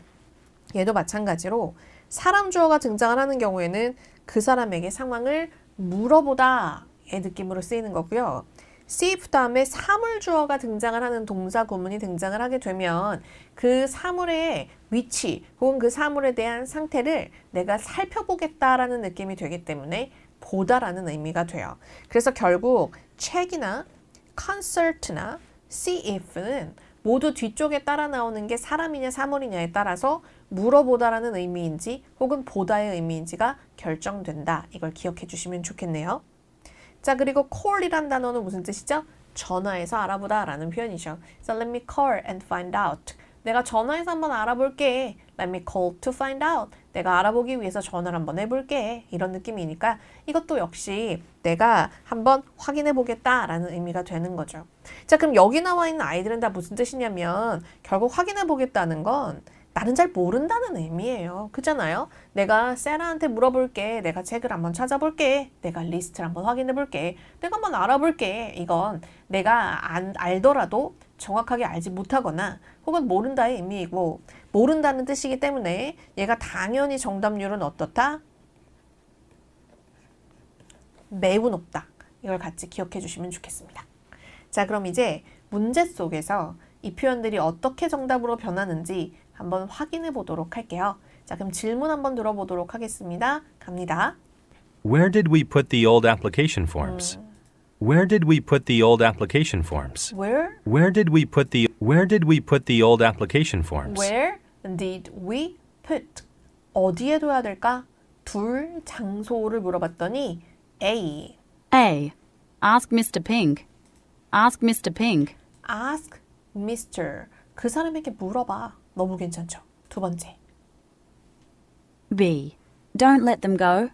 얘도 마찬가지로 사람 주어가 등장을 하는 경우에는 그 사람에게 상황을 물어보다의 느낌으로 쓰이는 거고요. see if 다음에 사물 주어가 등장을 하는 동사 구문이 등장을 하게 되면 그 사물의 위치 혹은 그 사물에 대한 상태를 내가 살펴보겠다라는 느낌이 되기 때문에 보다라는 의미가 돼요. 그래서 결국 check이나 consult나 see if는 모두 뒤쪽에 따라 나오는 게 사람이냐 사물이냐에 따라서 물어보다라는 의미인지 혹은 보다의 의미인지가 결정된다. 이걸 기억해 주시면 좋겠네요. 자, 그리고 call이란 단어는 무슨 뜻이죠? 전화해서 알아보다 라는 표현이죠. So let me call and find out. 내가 전화해서 한번 알아볼게. Let me call to find out. 내가 알아보기 위해서 전화를 한번 해볼게. 이런 느낌이니까 이것도 역시 내가 한번 확인해 보겠다라는 의미가 되는 거죠. 자, 그럼 여기 나와 있는 아이들은 다 무슨 뜻이냐면 결국 확인해 보겠다는 건 나는 잘 모른다는 의미예요. 그잖아요. 내가 세라한테 물어볼게. 내가 책을 한번 찾아볼게. 내가 리스트를 한번 확인해 볼게. 내가 한번 알아볼게. 이건 내가 알더라도 정확하게 알지 못하거나 혹은 모른다의 의미이고 모른다는 뜻이기 때문에 얘가 당연히 정답률은 어떻다? 매우 높다. 이걸 같이 기억해 주시면 좋겠습니다. 자, 그럼 이제 문제 속에서 이 표현들이 어떻게 정답으로 변하는지 한번 확인해 보도록 할게요. 자, 그럼 질문 한번 들어보도록 하겠습니다. 갑니다. Where did we put the old application forms? Where did we put the old application forms? Where? Where did we put the old application forms? Where did we put? 어디에 둬야 될까? 둘 장소를 물어봤더니 A. A. Ask Mr. Pink. Ask Mr. Pink. Ask Mr. 그 사람에게 물어봐. 너무 괜찮죠? 두 번째. B. Don't let them go.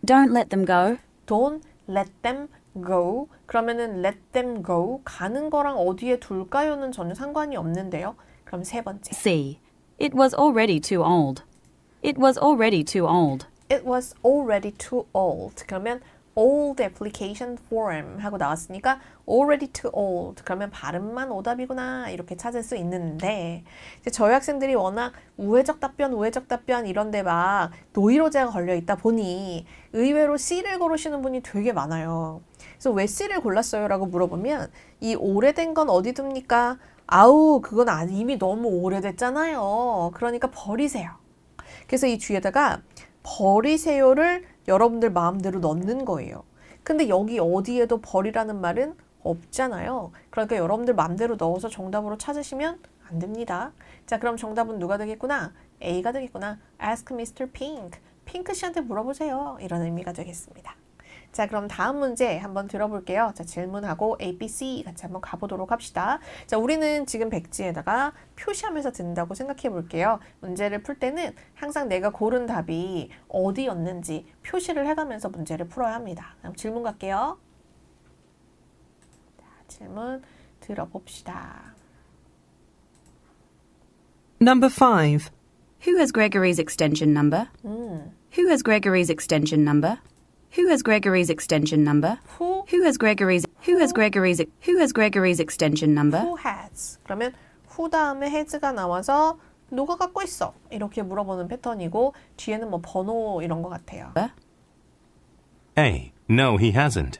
Don't let them go. Don't let them go. 그러면은 let them go. 가는 거랑 어디에 둘까요는 전혀 상관이 없는데요. 그럼 세 번째. C. It was already too old. It was already too old. It was already too old. 그러면 old application form 하고 나왔으니까 already too old. 그러면 발음만 오답이구나 이렇게 찾을 수 있는데 이제 저희 학생들이 워낙 우회적 답변 이런데 막 노이로제가 걸려 있다 보니 의외로 C를 고르시는 분이 되게 많아요. 그래서 왜 C를 골랐어요? 라고 물어보면 이 오래된 건 어디 둡니까? 아우 그건 이미 너무 오래됐잖아요. 그러니까 버리세요. 그래서 이 뒤에다가 버리세요를 여러분들 마음대로 넣는 거예요. 근데 여기 어디에도 버리라는 말은 없잖아요. 그러니까 여러분들 마음대로 넣어서 정답으로 찾으시면 안 됩니다. 자, 그럼 정답은 누가 되겠구나? A가 되겠구나. Ask Mr. Pink. 핑크 씨한테 물어보세요. 이런 의미가 되겠습니다. 자, 그럼 다음 문제 한번 들어볼게요. 자, 질문하고 A, B, C 같이 한번 가보도록 합시다. 자, 우리는 지금 백지에다가 표시하면서 듣는다고 생각해 볼게요. 문제를 풀 때는 항상 내가 고른 답이 어디였는지 표시를 해가면서 문제를 풀어야 합니다. 그럼 질문 갈게요. 자, 질문 들어봅시다. Number 5. Who has Gregory's extension number? Who has Gregory's extension number? Who has Gregory's extension number? Who has Gregory's extension number? Who has? 그러면 who 다음에 has가 나와서 누가 갖고 있어? 이렇게 물어보는 패턴이고 뒤에는 뭐 번호 이런 것 같아요. A. No, he hasn't.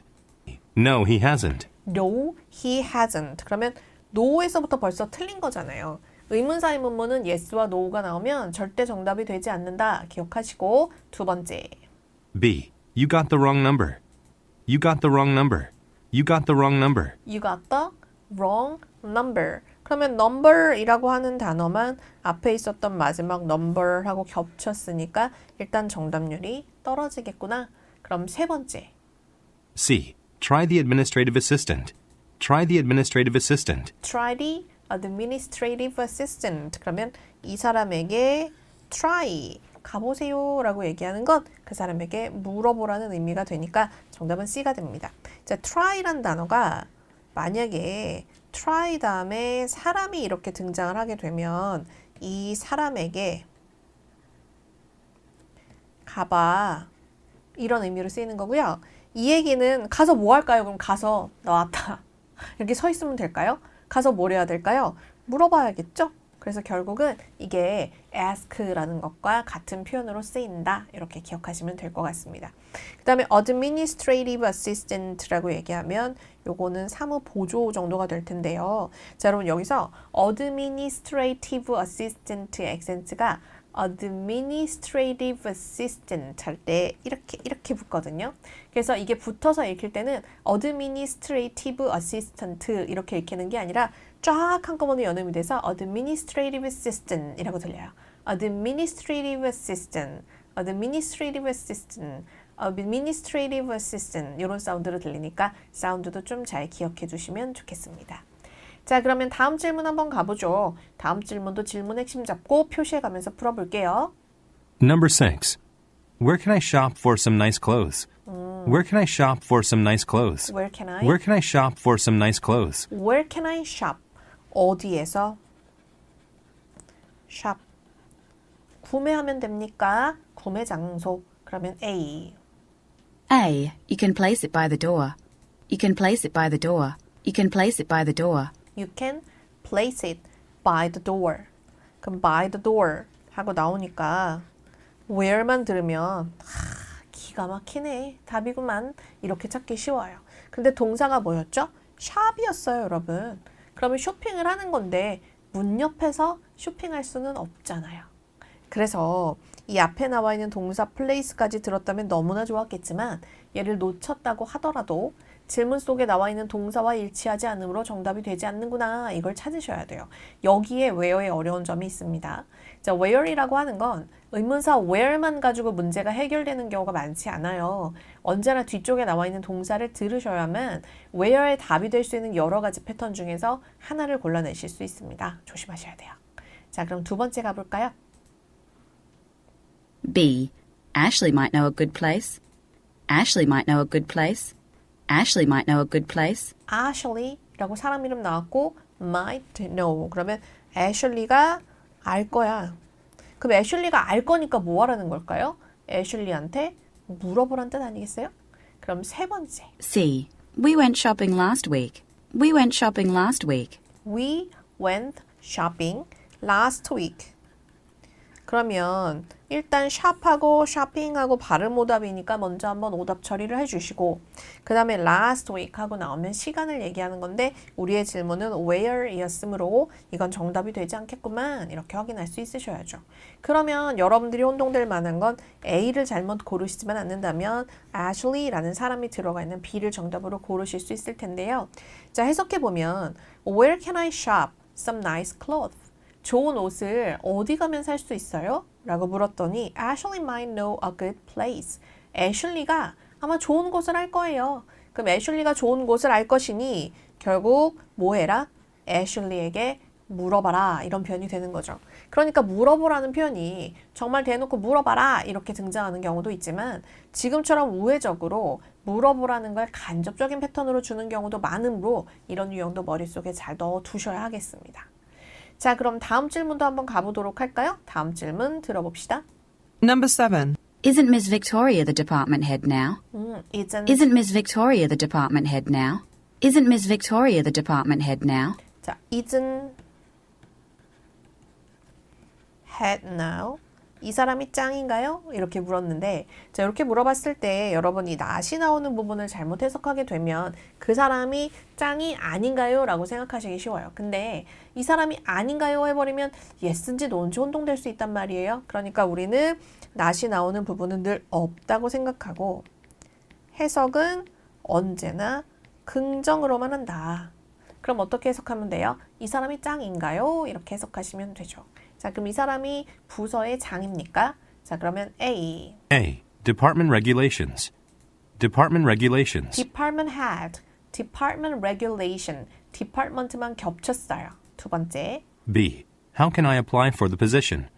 No, he hasn't. No, he hasn't. 그러면 no에서부터 벌써 틀린 거잖아요. 의문사 의문문은 yes와 no가 나오면 절대 정답이 되지 않는다. 기억하시고 두 번째. B. You got the wrong number. You got the wrong number. You got the wrong number. You got the wrong number. 그러면 number이라고 하는 단어만 앞에 있었던 마지막 number하고 겹쳤으니까 일단 정답률이 떨어지겠구나. 그럼 세 번째. C. Try the administrative assistant. Try the administrative assistant. Try the administrative assistant. 그러면 이 사람에게 try 가보세요 라고 얘기하는 건 그 사람에게 물어보라는 의미가 되니까 정답은 C가 됩니다. 자, try란 단어가 만약에 try 다음에 사람이 이렇게 등장을 하게 되면 이 사람에게 가봐 이런 의미로 쓰이는 거고요. 이 얘기는 가서 뭐 할까요? 그럼 가서 나왔다 이렇게 서 있으면 될까요? 가서 뭘 해야 될까요? 물어봐야겠죠? 그래서 결국은 이게 ask라는 것과 같은 표현으로 쓰인다. 이렇게 기억하시면 될 것 같습니다. 그 다음에 administrative assistant라고 얘기하면 요거는 사무 보조 정도가 될 텐데요. 자, 여러분 여기서 administrative assistant accent가 administrative assistant 할 때 이렇게 붙거든요. 그래서 이게 붙어서 읽힐 때는 administrative assistant 이렇게 읽히는 게 아니라 쫙 한꺼번에 연음이 돼서 administrative assistant 이라고 들려요. administrative assistant, administrative assistant, administrative assistant 이런 사운드로 들리니까 사운드도 좀 잘 기억해 주시면 좋겠습니다. 자, 그러면 다음 질문 한번 가보죠. 다음 질문도 질문 핵심 잡고 표시해 가면서 풀어볼게요. Number 6. Where can I shop for some nice clothes? Where can I shop for some nice clothes? Where can I? Where can I shop for some nice clothes? Where can I shop? 어디에서? shop. 구매하면 됩니까? 구매 장소. 그러면 A. A. You can place it by the door. You can place it by the door. You can place it by the door. You can place it by the door. 그럼 by the door 하고 나오니까 where만 들으면 기가 막히네. 답이구만. 이렇게 찾기 쉬워요. 근데 동사가 뭐였죠? 샵이었어요, 여러분. 그러면 쇼핑을 하는 건데 문 옆에서 쇼핑할 수는 없잖아요. 그래서 이 앞에 나와 있는 동사 place까지 들었다면 너무나 좋았겠지만 얘를 놓쳤다고 하더라도 질문 속에 나와 있는 동사와 일치하지 않으므로 정답이 되지 않는구나 이걸 찾으셔야 돼요. 여기에 where의 어려운 점이 있습니다. 자, where이라고 하는 건 의문사 where만 가지고 문제가 해결되는 경우가 많지 않아요. 언제나 뒤쪽에 나와 있는 동사를 들으셔야만 where의 답이 될 수 있는 여러 가지 패턴 중에서 하나를 골라내실 수 있습니다. 조심하셔야 돼요. 자, 그럼 두 번째 가볼까요? B. Ashley might know a good place. Ashley might know a good place. Ashley might know a good place. Ashley라고 사람 이름 나왔고 might know. 그러면 애슐리가 알 거야. 그럼 애슐리가 알 거니까 뭐 하라는 걸까요? 애슐리한테 물어보란 뜻 아니겠어요? 그럼 세 번째. C. We went shopping last week. We went shopping last week. We went shopping last week. 그러면 일단 샵하고 쇼핑하고 발음 오답이니까 먼저 한번 오답 처리를 해주시고 그 다음에 last week 하고 나오면 시간을 얘기하는 건데 우리의 질문은 where이었으므로 이건 정답이 되지 않겠구만 이렇게 확인할 수 있으셔야죠. 그러면 여러분들이 혼동될 만한 건 A를 잘못 고르시지만 않는다면 Ashley라는 사람이 들어가 있는 B를 정답으로 고르실 수 있을 텐데요. 자, 해석해보면 Where can I shop some nice clothes? 좋은 옷을 어디 가면 살 수 있어요? 라고 물었더니 Ashley might know a good place. 애슐리가 아마 좋은 곳을 알 거예요. 그럼 애슐리가 좋은 곳을 알 것이니 결국 뭐 해라? 애슐리에게 물어봐라 이런 표현이 되는 거죠. 그러니까 물어보라는 표현이 정말 대놓고 물어봐라 이렇게 등장하는 경우도 있지만 지금처럼 우회적으로 물어보라는 걸 간접적인 패턴으로 주는 경우도 많으므로 이런 유형도 머릿속에 잘 넣어두셔야 하겠습니다. 자, 그럼 다음 질문도 한번 가보도록 할까요? 다음 질문 들어봅시다. Number 7. Isn't Miss Victoria the department head now? Isn't Miss Victoria the department head now? Isn't Miss Victoria the department head now? 자, isn't head now? 이 사람이 짱인가요? 이렇게 물었는데 자, 이렇게 물어봤을 때 여러분이 not이 나오는 부분을 잘못 해석하게 되면 그 사람이 짱이 아닌가요? 라고 생각하시기 쉬워요. 근데 이 사람이 아닌가요? 해버리면 yes인지 no인지 혼동될 수 있단 말이에요. 그러니까 우리는 not이 나오는 부분은 늘 없다고 생각하고 해석은 언제나 긍정으로만 한다. 그럼 어떻게 해석하면 돼요? 이 사람이 짱인가요? 이렇게 해석하시면 되죠. 자, 그럼 이 사람이 부서의 장입니까? 자, 그러면 A. A. Department regulations. Department regulations. Department head. Department regulation. Department만 겹쳤어요. 두 번째. B. How can I apply for the position?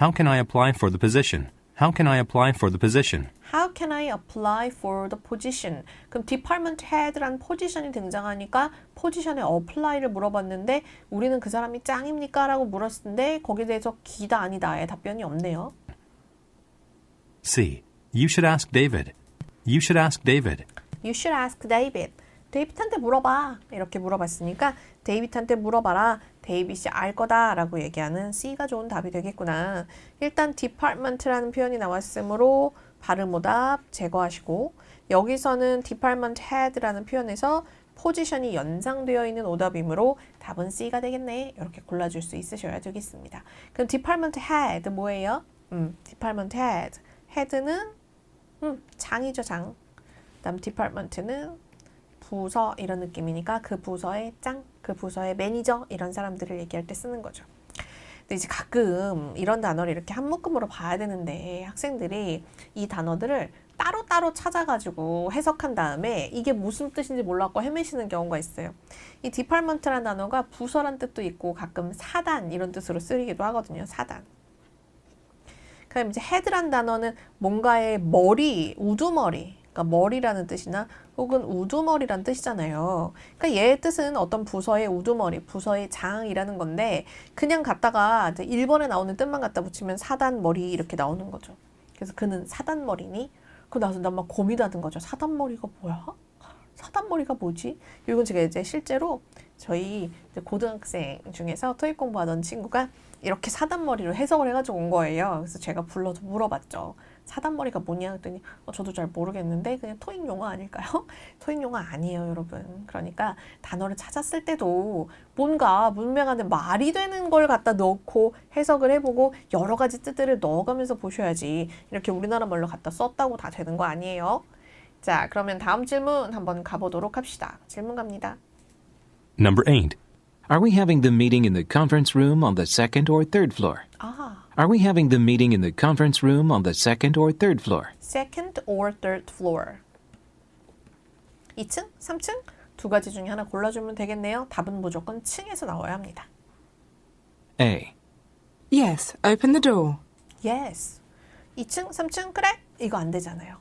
How can I apply for the position? How can I apply for the position? How can I apply for the position? 그럼 department head라는 포지션이 등장하니까 포지션에 apply를 물어봤는데 우리는 그 사람이 짱입니까? 라고 물었는데 거기에 대해서 기다 아니다의 답변이 없네요. C. You should ask David. You should ask David. You should ask David. 데이빗한테 물어봐. 이렇게 물어봤으니까 데이빗한테 물어봐라. 데이빗이 알 거다 라고 얘기하는 C가 좋은 답이 되겠구나. 일단 department라는 표현이 나왔으므로 발음 오답 제거하시고 여기서는 department head라는 표현에서 포지션이 연상되어 있는 오답이므로 답은 C가 되겠네. 이렇게 골라줄 수 있으셔야 되겠습니다. 그럼 department head 뭐예요? department head. head는 장이죠, 장. 그다음 department는 부서 이런 느낌이니까 그 부서의 짱, 그 부서의 매니저 이런 사람들을 얘기할 때 쓰는 거죠. 근데 이제 가끔 이런 단어를 이렇게 한 묶음으로 봐야 되는데 학생들이 이 단어들을 따로따로 찾아가지고 해석한 다음에 이게 무슨 뜻인지 몰라갖고 헤매시는 경우가 있어요. 이 디파트먼트라는 단어가 부서란 뜻도 있고 가끔 사단 이런 뜻으로 쓰이기도 하거든요. 사단. 그럼 이제 헤드란 단어는 뭔가의 머리, 우두머리, 그러니까 머리라는 뜻이나 혹은 우두머리라는 뜻이잖아요. 그러니까 얘의 뜻은 어떤 부서의 우두머리, 부서의 장이라는 건데 그냥 갖다가 이제 1번에 나오는 뜻만 갖다 붙이면 사단머리 이렇게 나오는 거죠. 그래서 그는 사단머리니? 그거 나서 난 막 고민하던 거죠. 사단머리가 뭐야? 사단머리가 뭐지? 이건 제가 이제 실제로 저희 이제 고등학생 중에서 토익 공부하던 친구가 이렇게 사단머리로 해석을 해가지고 온 거예요. 그래서 제가 불러서 물어봤죠. 사단머리가 뭐냐 했더니 저도 잘 모르겠는데 그냥 토익 용어 아닐까요? 토익 용어 아니에요, 여러분. 그러니까 단어를 찾았을 때도 뭔가 문맥 안에 말이 되는 걸 갖다 넣고 해석을 해보고 여러 가지 뜻들을 넣어가면서 보셔야지 이렇게 우리나라 말로 갖다 썼다고 다 되는 거 아니에요. 자, 그러면 다음 질문 한번 가보도록 합시다. 질문 갑니다. Number 8. Are we having the meeting in the conference room on the second or third floor? 아, Are we having the meeting in the conference room on the second or third floor? second or third floor. 2층? 3층? 두 가지 중에 하나 골라주면 되겠네요. 답은 무조건 층에서 나와야 합니다. A. Yes, open the door. Yes. 2층? 3층? 그래? 이거 안 되잖아요.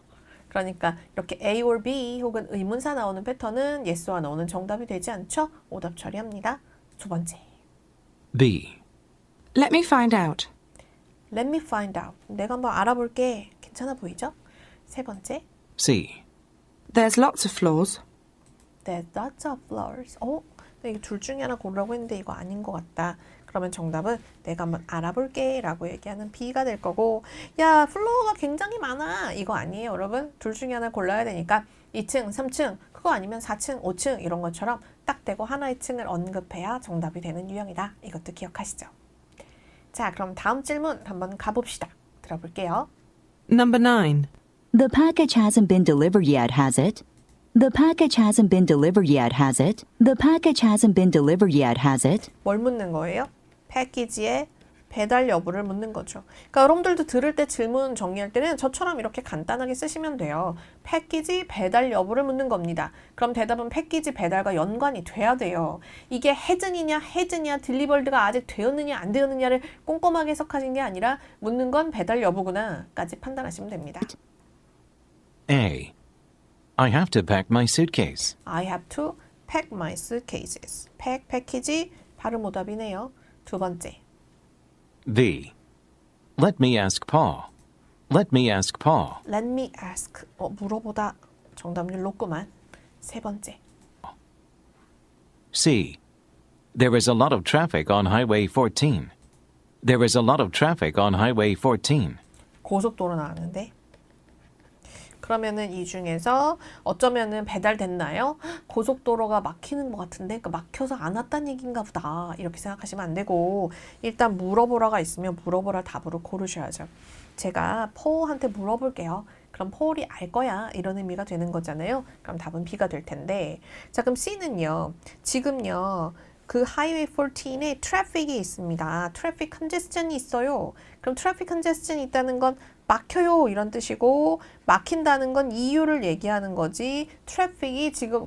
그러니까 이렇게 A or B 혹은 의문사 나오는 패턴은 yes와 no는 정답이 되지 않죠? 오답 처리합니다. 두 번째. B. Let me find out. Let me find out. 내가 한번 알아볼게. 괜찮아 보이죠? 세 번째. C. There's lots of floors. There's lots of flowers. 이게 둘 중에 하나 고르라고 했는데 이거 아닌 것 같다. 그러면 정답은 내가 한번 알아볼게 라고 얘기하는 B가 될 거고, 야, 플로어가 굉장히 많아. 이거 아니에요, 여러분. 둘 중에 하나 골라야 되니까 2층, 3층, 그거 아니면 4층, 5층 이런 것처럼 딱 대고 하나의 층을 언급해야 정답이 되는 유형이다. 이것도 기억하시죠? 자, 그럼 다음 질문 한번 가봅시다. 들어볼게요. Number 9. The package hasn't been delivered yet, has it? The package hasn't been delivered yet, has it? The package hasn't been delivered yet, has it? 뭘 묻는 거예요? 패키지의 배달 여부를 묻는 거죠. 그러니까 여러분들도 들을 때 질문 정리할 때는 저처럼 이렇게 간단하게 쓰시면 돼요. 패키지 배달 여부를 묻는 겁니다. 그럼 대답은 패키지 배달과 연관이 돼야 돼요. 이게 hasn'이냐 hasn'이냐 딜리버드가 아직 되었느냐 안 되었느냐를 꼼꼼하게 해석하신 게 아니라 묻는 건 배달 여부구나까지 판단하시면 됩니다. A. I have to pack my suitcase. I have to pack my suitcases. 패키지 발음 오답이네요. 두 번째. B. Let me ask Paul. Let me ask Paul. Let me ask. 물어보다 정답률 높구만. 세 번째. C. There is a lot of traffic on Highway 14. There is a lot of traffic on Highway 14. 고속도로 나왔는데. 그러면은 이 중에서 어쩌면은 배달됐나요? 고속도로가 막히는 것 같은데 그 막혀서 안 왔다는 얘기인가 보다. 이렇게 생각하시면 안 되고 일단 물어보라가 있으면 물어보라 답으로 고르셔야죠. 제가 포한테 물어볼게요. 그럼 폴이 알 거야 이런 의미가 되는 거잖아요. 그럼 답은 B가 될 텐데, 자 그럼 C는요. 지금요 그 하이웨이 14에 트래픽이 있습니다. 트래픽 컨제스션이 있어요. 그럼 트래픽 컨제스션이 있다는 건 막혀요 이런 뜻이고, 막힌다는 건 이유를 얘기하는 거지 트래픽이 지금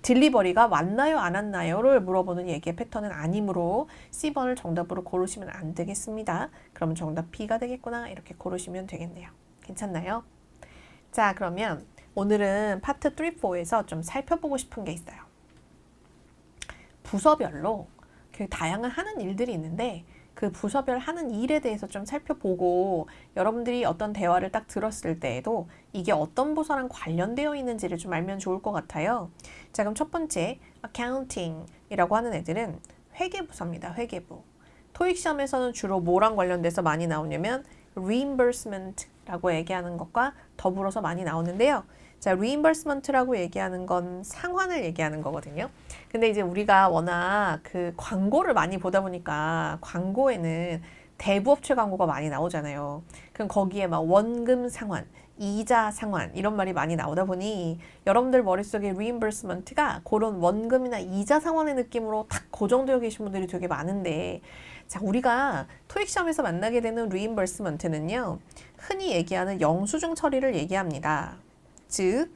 딜리버리가 왔나요 안 왔나요를 물어보는 얘기의 패턴은 아니므로 C번을 정답으로 고르시면 안 되겠습니다. 그러면 정답 B가 되겠구나 이렇게 고르시면 되겠네요. 괜찮나요? 자 그러면 오늘은 파트 3, 4에서 좀 살펴보고 싶은 게 있어요. 부서별로 다양한 하는 일들이 있는데 그 부서별 하는 일에 대해서 좀 살펴보고 여러분들이 어떤 대화를 딱 들었을 때에도 이게 어떤 부서랑 관련되어 있는지를 좀 알면 좋을 것 같아요. 자 그럼 첫 번째 accounting이라고 하는 애들은 회계부서입니다. 회계부. 토익 시험에서는 주로 뭐랑 관련돼서 많이 나오냐면 reimbursement라고 얘기하는 것과 더불어서 많이 나오는데요. 자, reimbursement라고 얘기하는 건 상환을 얘기하는 거거든요. 근데 이제 우리가 워낙 그 광고를 많이 보다 보니까 광고에는 대부업체 광고가 많이 나오잖아요. 그럼 거기에 막 원금 상환, 이자 상환 이런 말이 많이 나오다 보니 여러분들 머릿속에 reimbursement가 그런 원금이나 이자 상환의 느낌으로 딱 고정되어 계신 분들이 되게 많은데, 자 우리가 토익 시험에서 만나게 되는 reimbursement는요 흔히 얘기하는 영수증 처리를 얘기합니다. 즉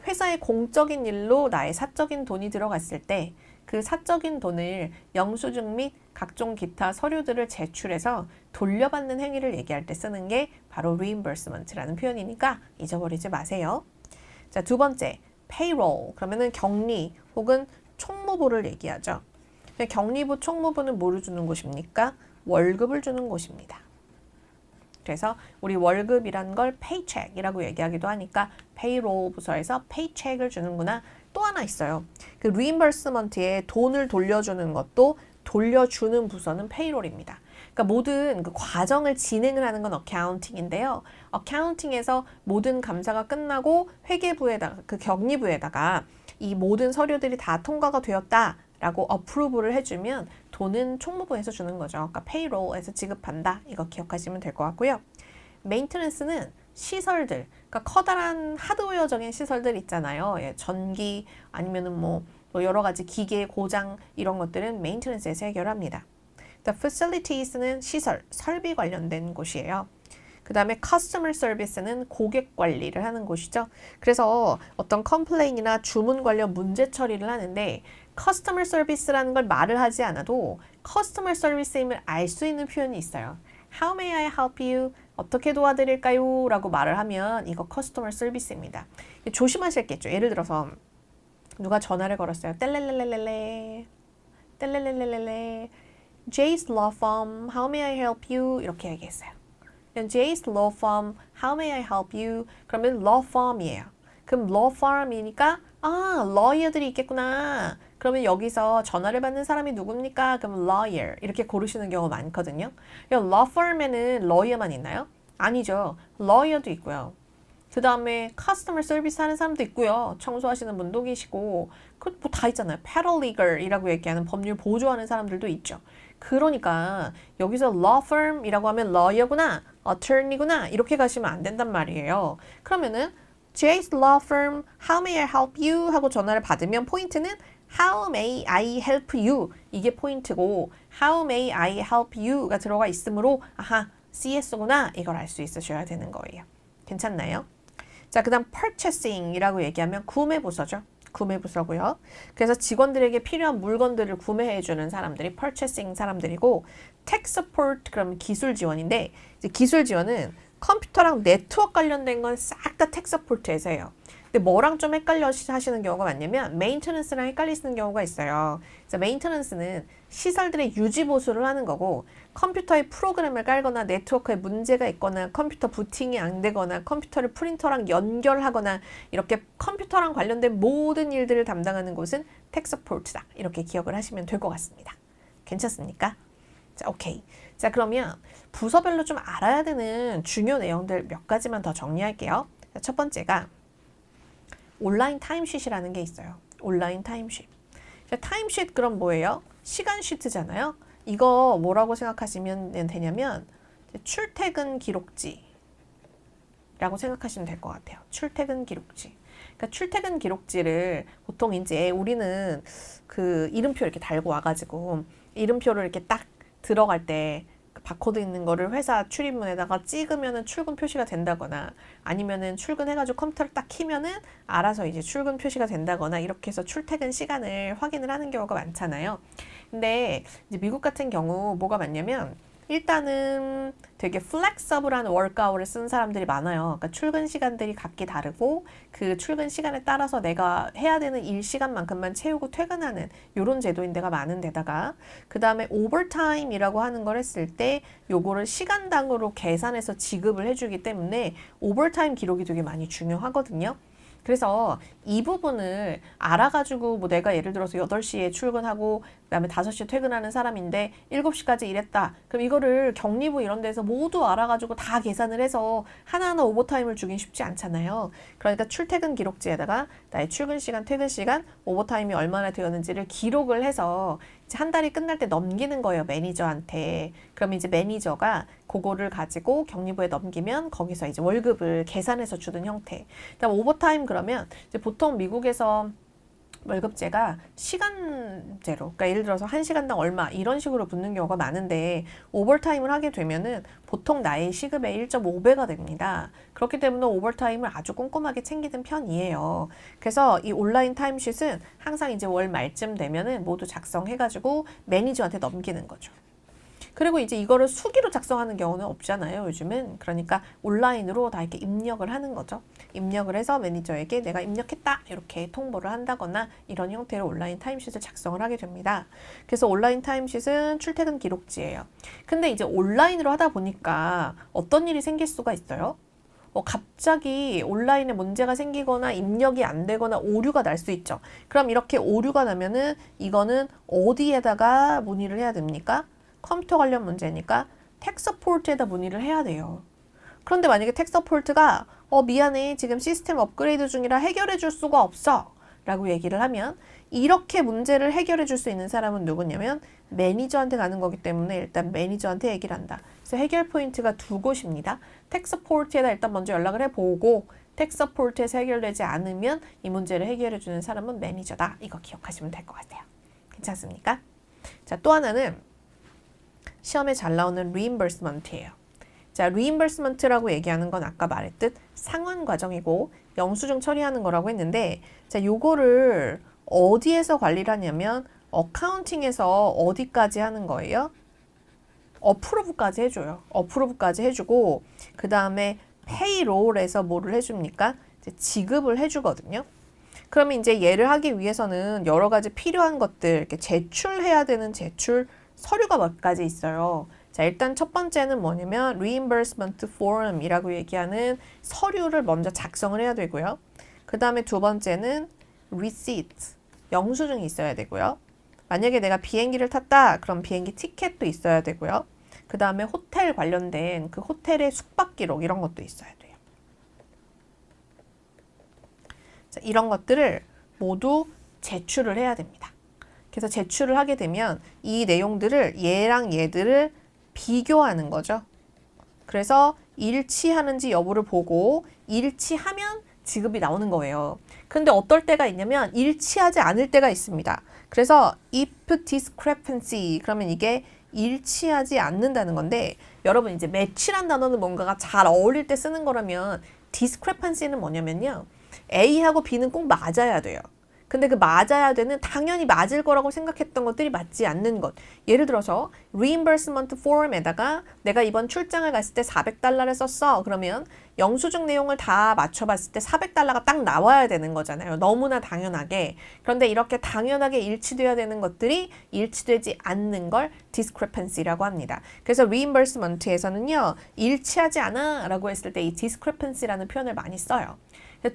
회사의 공적인 일로 나의 사적인 돈이 들어갔을 때 그 사적인 돈을 영수증 및 각종 기타 서류들을 제출해서 돌려받는 행위를 얘기할 때 쓰는 게 바로 reimbursement라는 표현이니까 잊어버리지 마세요. 자, 두 번째 payroll. 그러면은 격리 혹은 총무부를 얘기하죠. 격리부, 총무부는 뭐를 주는 곳입니까? 월급을 주는 곳입니다. 그래서 우리 월급이란 걸 paycheck이라고 얘기하기도 하니까 payroll 부서에서 paycheck을 주는구나. 또 하나 있어요. 그 reimbursement에 돈을 돌려주는 것도 돌려주는 부서는 payroll입니다. 그러니까 모든 그 과정을 진행을 하는 건 어카운팅인데요. 어카운팅에서 모든 감사가 끝나고 회계부에다가 그 격리부에다가 이 모든 서류들이 다 통과가 되었다라고 어프로브를 해주면 돈은 총무부에서 주는 거죠. 그러니까 페이롤에서 지급한다. 이거 기억하시면 될 것 같고요. 메인테넌스는 시설들, 그러니까 커다란 하드웨어적인 시설들 있잖아요. 예, 전기 아니면은 뭐 여러 가지 기계 고장 이런 것들은 메인테넌스에서 해결합니다. The facilities는 시설, 설비 관련된 곳이에요. 그 다음에 customer service는 고객 관리를 하는 곳이죠. 그래서 어떤 컴플레인이나 주문 관련 문제 처리를 하는데 customer service라는 걸 말을 하지 않아도 customer service임을 알 수 있는 표현이 있어요. How may I help you? 어떻게 도와드릴까요? 라고 말을 하면 이거 customer service입니다. 조심하셔야겠죠. 예를 들어서 누가 전화를 걸었어요. 뗄레레레레레 뗄레레레레레 J's Law Firm, how may I help you? 이렇게 얘기했어요. J's Law Firm, how may I help you? 그러면 Law Firm이에요. 그럼 Law Firm이니까 lawyer들이 있겠구나. 그러면 여기서 전화를 받는 사람이 누굽니까? 그럼 lawyer 이렇게 고르시는 경우가 많거든요. law firm에는 lawyer만 있나요? 아니죠. lawyer도 있고요. 그 다음에 customer service 하는 사람도 있고요. 청소하시는 분도 계시고 그 뭐 다 있잖아요. paralegal이라고 얘기하는 법률 보조하는 사람들도 있죠. 그러니까 여기서 law firm이라고 하면 lawyer구나, attorney구나 이렇게 가시면 안 된단 말이에요. 그러면은 J's Law Firm, how may I help you? 하고 전화를 받으면 포인트는 how may I help you? 이게 포인트고 how may I help you?가 들어가 있으므로 아하, CS구나 이걸 알 수 있으셔야 되는 거예요. 괜찮나요? 자, 그 다음 purchasing이라고 얘기하면 구매부서죠. 구매부서고요. 그래서 직원들에게 필요한 물건들을 구매해주는 사람들이 purchasing 사람들이고 tech support 그러면 기술 지원인데 이제 기술 지원은 컴퓨터랑 네트워크 관련된 건 싹 다 tech support에서 해요. 근데 뭐랑 좀 헷갈려 하시는 경우가 많냐면 메인테넌스랑 헷갈리시는 경우가 있어요. 그래서 메인테넌스는 시설들의 유지 보수를 하는 거고 컴퓨터에 프로그램을 깔거나 네트워크에 문제가 있거나 컴퓨터 부팅이 안 되거나 컴퓨터를 프린터랑 연결하거나 이렇게 컴퓨터랑 관련된 모든 일들을 담당하는 곳은 tech support다. 이렇게 기억을 하시면 될 것 같습니다. 괜찮습니까? 자, 오케이. 자, 그러면 부서별로 좀 알아야 되는 중요 내용들 몇 가지만 더 정리할게요. 자, 첫 번째가 온라인 타임쉿이라는 게 있어요. 온라인 타임쉿. 자, 타임쉿 그럼 뭐예요? 시간 시트잖아요. 이거 뭐라고 생각하시면 되냐면 출퇴근 기록지라고 생각하시면 될 것 같아요. 출퇴근 기록지. 그러니까 출퇴근 기록지를 보통 이제 우리는 그 이름표 이렇게 달고 와가지고 이름표를 이렇게 딱 들어갈 때 그 바코드 있는 거를 회사 출입문에다가 찍으면은 출근 표시가 된다거나 아니면은 출근해가지고 컴퓨터를 딱 키면은 알아서 이제 출근 표시가 된다거나 이렇게 해서 출퇴근 시간을 확인을 하는 경우가 많잖아요. 근데 이제 미국 같은 경우 뭐가 많냐면 일단은 되게 플렉서블한 워크아워를 쓰는 사람들이 많아요. 그러니까 출근 시간들이 각기 다르고 그 출근 시간에 따라서 내가 해야 되는 일 시간만큼만 채우고 퇴근하는 이런 제도인 데가 많은 데다가 그 다음에 오버타임이라고 하는 걸 했을 때 요거를 시간당으로 계산해서 지급을 해주기 때문에 오버타임 기록이 되게 많이 중요하거든요. 그래서 이 부분을 알아가지고 뭐 내가 예를 들어서 8시에 출근하고 그다음에 5시에 퇴근하는 사람인데 7시까지 일했다. 그럼 이거를 격리부 이런 데서 모두 알아가지고 다 계산을 해서 하나하나 오버타임을 주긴 쉽지 않잖아요. 그러니까 출퇴근 기록지에다가 나의 출근 시간, 퇴근 시간, 오버타임이 얼마나 되었는지를 기록을 해서 이제 한 달이 끝날 때 넘기는 거예요. 매니저한테. 그럼 이제 매니저가 그거를 가지고 격리부에 넘기면 거기서 이제 월급을 계산해서 주는 형태. 그다음 오버타임 그러면 이제 보통 미국에서 월급제가 시간제로, 그러니까 예를 들어서 1시간당 얼마 이런 식으로 붙는 경우가 많은데 오버타임을 하게 되면은 보통 나의 시급의 1.5배가 됩니다. 그렇기 때문에 오버타임을 아주 꼼꼼하게 챙기는 편이에요. 그래서 이 온라인 타임쉿은 항상 이제 월 말쯤 되면은 모두 작성해가지고 매니저한테 넘기는 거죠. 그리고 이제 이거를 수기로 작성하는 경우는 없잖아요, 요즘은. 그러니까 온라인으로 다 이렇게 입력을 하는 거죠. 입력을 해서 매니저에게 내가 입력했다 이렇게 통보를 한다거나 이런 형태로 온라인 타임쉿을 작성을 하게 됩니다. 그래서 온라인 타임쉿은 출퇴근 기록지예요. 근데 이제 온라인으로 하다 보니까 어떤 일이 생길 수가 있어요? 갑자기 온라인에 문제가 생기거나 입력이 안 되거나 오류가 날 수 있죠. 그럼 이렇게 오류가 나면은 이거는 어디에다가 문의를 해야 됩니까? 컴퓨터 관련 문제니까 tech support에다 문의를 해야 돼요. 그런데 만약에 tech support가 미안해 지금 시스템 업그레이드 중이라 해결해 줄 수가 없어 라고 얘기를 하면 이렇게 문제를 해결해 줄 수 있는 사람은 누구냐면 매니저한테 가는 거기 때문에 일단 매니저한테 얘기를 한다. 그래서 해결 포인트가 두 곳입니다. tech support에다 일단 먼저 연락을 해보고 tech support에서 해결되지 않으면 이 문제를 해결해 주는 사람은 매니저다. 이거 기억하시면 될 것 같아요. 괜찮습니까? 자, 또 하나는 시험에 잘 나오는 reimbursement예요. 자, reimbursement라고 얘기하는 건 아까 말했듯 상환 과정이고 영수증 처리하는 거라고 했는데 자, 요거를 어디에서 관리를 하냐면 어카운팅에서 어디까지 하는 거예요? 어프로브까지 해줘요. 어프로브까지 해주고 그 다음에 페이롤에서 뭐를 해줍니까? 이제 지급을 해주거든요. 그러면 이제 얘를 하기 위해서는 여러 가지 필요한 것들 이렇게 제출해야 되는 제출 서류가 몇 가지 있어요. 자, 일단 첫 번째는 뭐냐면 reimbursement form이라고 얘기하는 서류를 먼저 작성을 해야 되고요. 그 다음에 두 번째는 receipt, 영수증이 있어야 되고요. 만약에 내가 비행기를 탔다, 그럼 비행기 티켓도 있어야 되고요. 그 다음에 호텔 관련된 그 호텔의 숙박 기록 이런 것도 있어야 돼요. 자, 이런 것들을 모두 제출을 해야 됩니다. 그래서 제출을 하게 되면 이 내용들을 얘랑 얘들을 비교하는 거죠. 그래서 일치하는지 여부를 보고 일치하면 지급이 나오는 거예요. 근데 어떨 때가 있냐면 일치하지 않을 때가 있습니다. 그래서 if discrepancy 그러면 이게 일치하지 않는다는 건데 여러분 이제 매치란 단어는 뭔가가 잘 어울릴 때 쓰는 거라면 discrepancy는 뭐냐면요. A하고 B는 꼭 맞아야 돼요. 근데 그 맞아야 되는 당연히 맞을 거라고 생각했던 것들이 맞지 않는 것. 예를 들어서 reimbursement form에다가 내가 이번 출장을 갔을 때 400달러를 썼어. 그러면 영수증 내용을 다 맞춰봤을 때 400달러가 딱 나와야 되는 거잖아요. 너무나 당연하게. 그런데 이렇게 당연하게 일치돼야 되는 것들이 일치되지 않는 걸 discrepancy라고 합니다. 그래서 reimbursement에서는요. 일치하지 않아 라고 했을 때 이 discrepancy라는 표현을 많이 써요.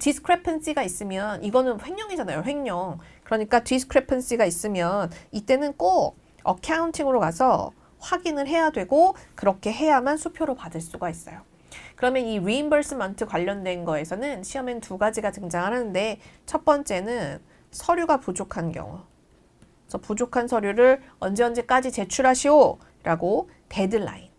discrepancy가 있으면 이거는 횡령이잖아요. 횡령. 그러니까 discrepancy가 있으면 이때는 꼭 어카운팅으로 가서 확인을 해야 되고 그렇게 해야만 수표로 받을 수가 있어요. 그러면 이 reimbursement 관련된 거에서는 시험엔 두 가지가 등장하는데 첫 번째는 서류가 부족한 경우. 그래서 부족한 서류를 언제까지 제출하시오 라고 데드라인,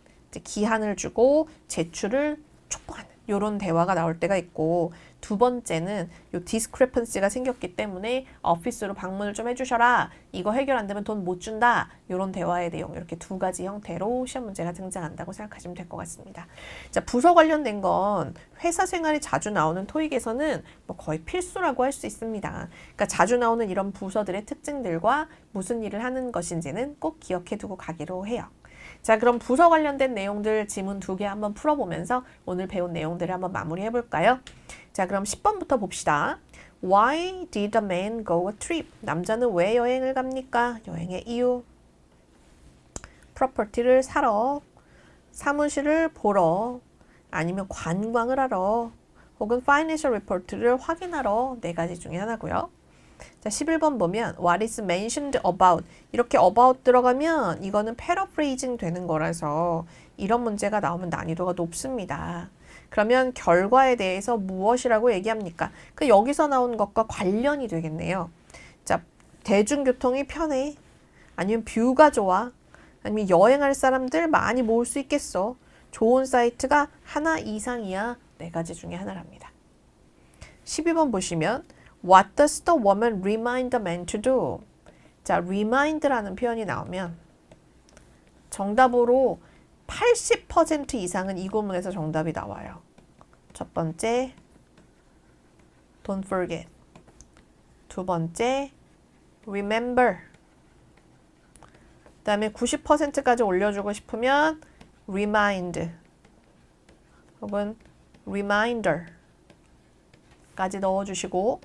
기한을 주고 제출을 촉구하는 이런 대화가 나올 때가 있고 두 번째는 요 discrepancy가 생겼기 때문에 오피스로 방문을 좀 해주셔라. 이거 해결 안 되면 돈 못 준다. 이런 대화의 내용 이렇게 두 가지 형태로 시험 문제가 등장한다고 생각하시면 될 것 같습니다. 자, 부서 관련된 건 회사 생활이 자주 나오는 토익에서는 뭐 거의 필수라고 할 수 있습니다. 그러니까 자주 나오는 이런 부서들의 특징들과 무슨 일을 하는 것인지는 꼭 기억해 두고 가기로 해요. 자, 그럼 부서 관련된 내용들 지문 2개 한번 풀어보면서 오늘 배운 내용들을 한번 마무리해 볼까요? 자, 그럼 10번부터 봅시다. Why did the man go a trip? 남자는 왜 여행을 갑니까? 여행의 이유. 프로퍼티를 사러, 사무실을 보러, 아니면 관광을 하러, 혹은 파이낸셜 리포트를 확인하러 네 가지 중에 하나고요. 자, 11번 보면 what is mentioned about 이렇게 about 들어가면 이거는 paraphrasing 되는 거라서 이런 문제가 나오면 난이도가 높습니다. 그러면 결과에 대해서 무엇이라고 얘기합니까? 그 여기서 나온 것과 관련이 되겠네요. 자, 대중교통이 편해? 아니면 뷰가 좋아? 아니면 여행할 사람들 많이 모을 수 있겠어? 좋은 사이트가 하나 이상이야? 네 가지 중에 하나랍니다. 12번 보시면 What does the woman remind the man to do? 자, remind라는 표현이 나오면 정답으로 80% 이상은 이 구문에서 정답이 나와요. 첫 번째, don't forget. 두 번째, remember. 그 다음에 90%까지 올려주고 싶으면 remind 혹은 reminder까지 넣어주시고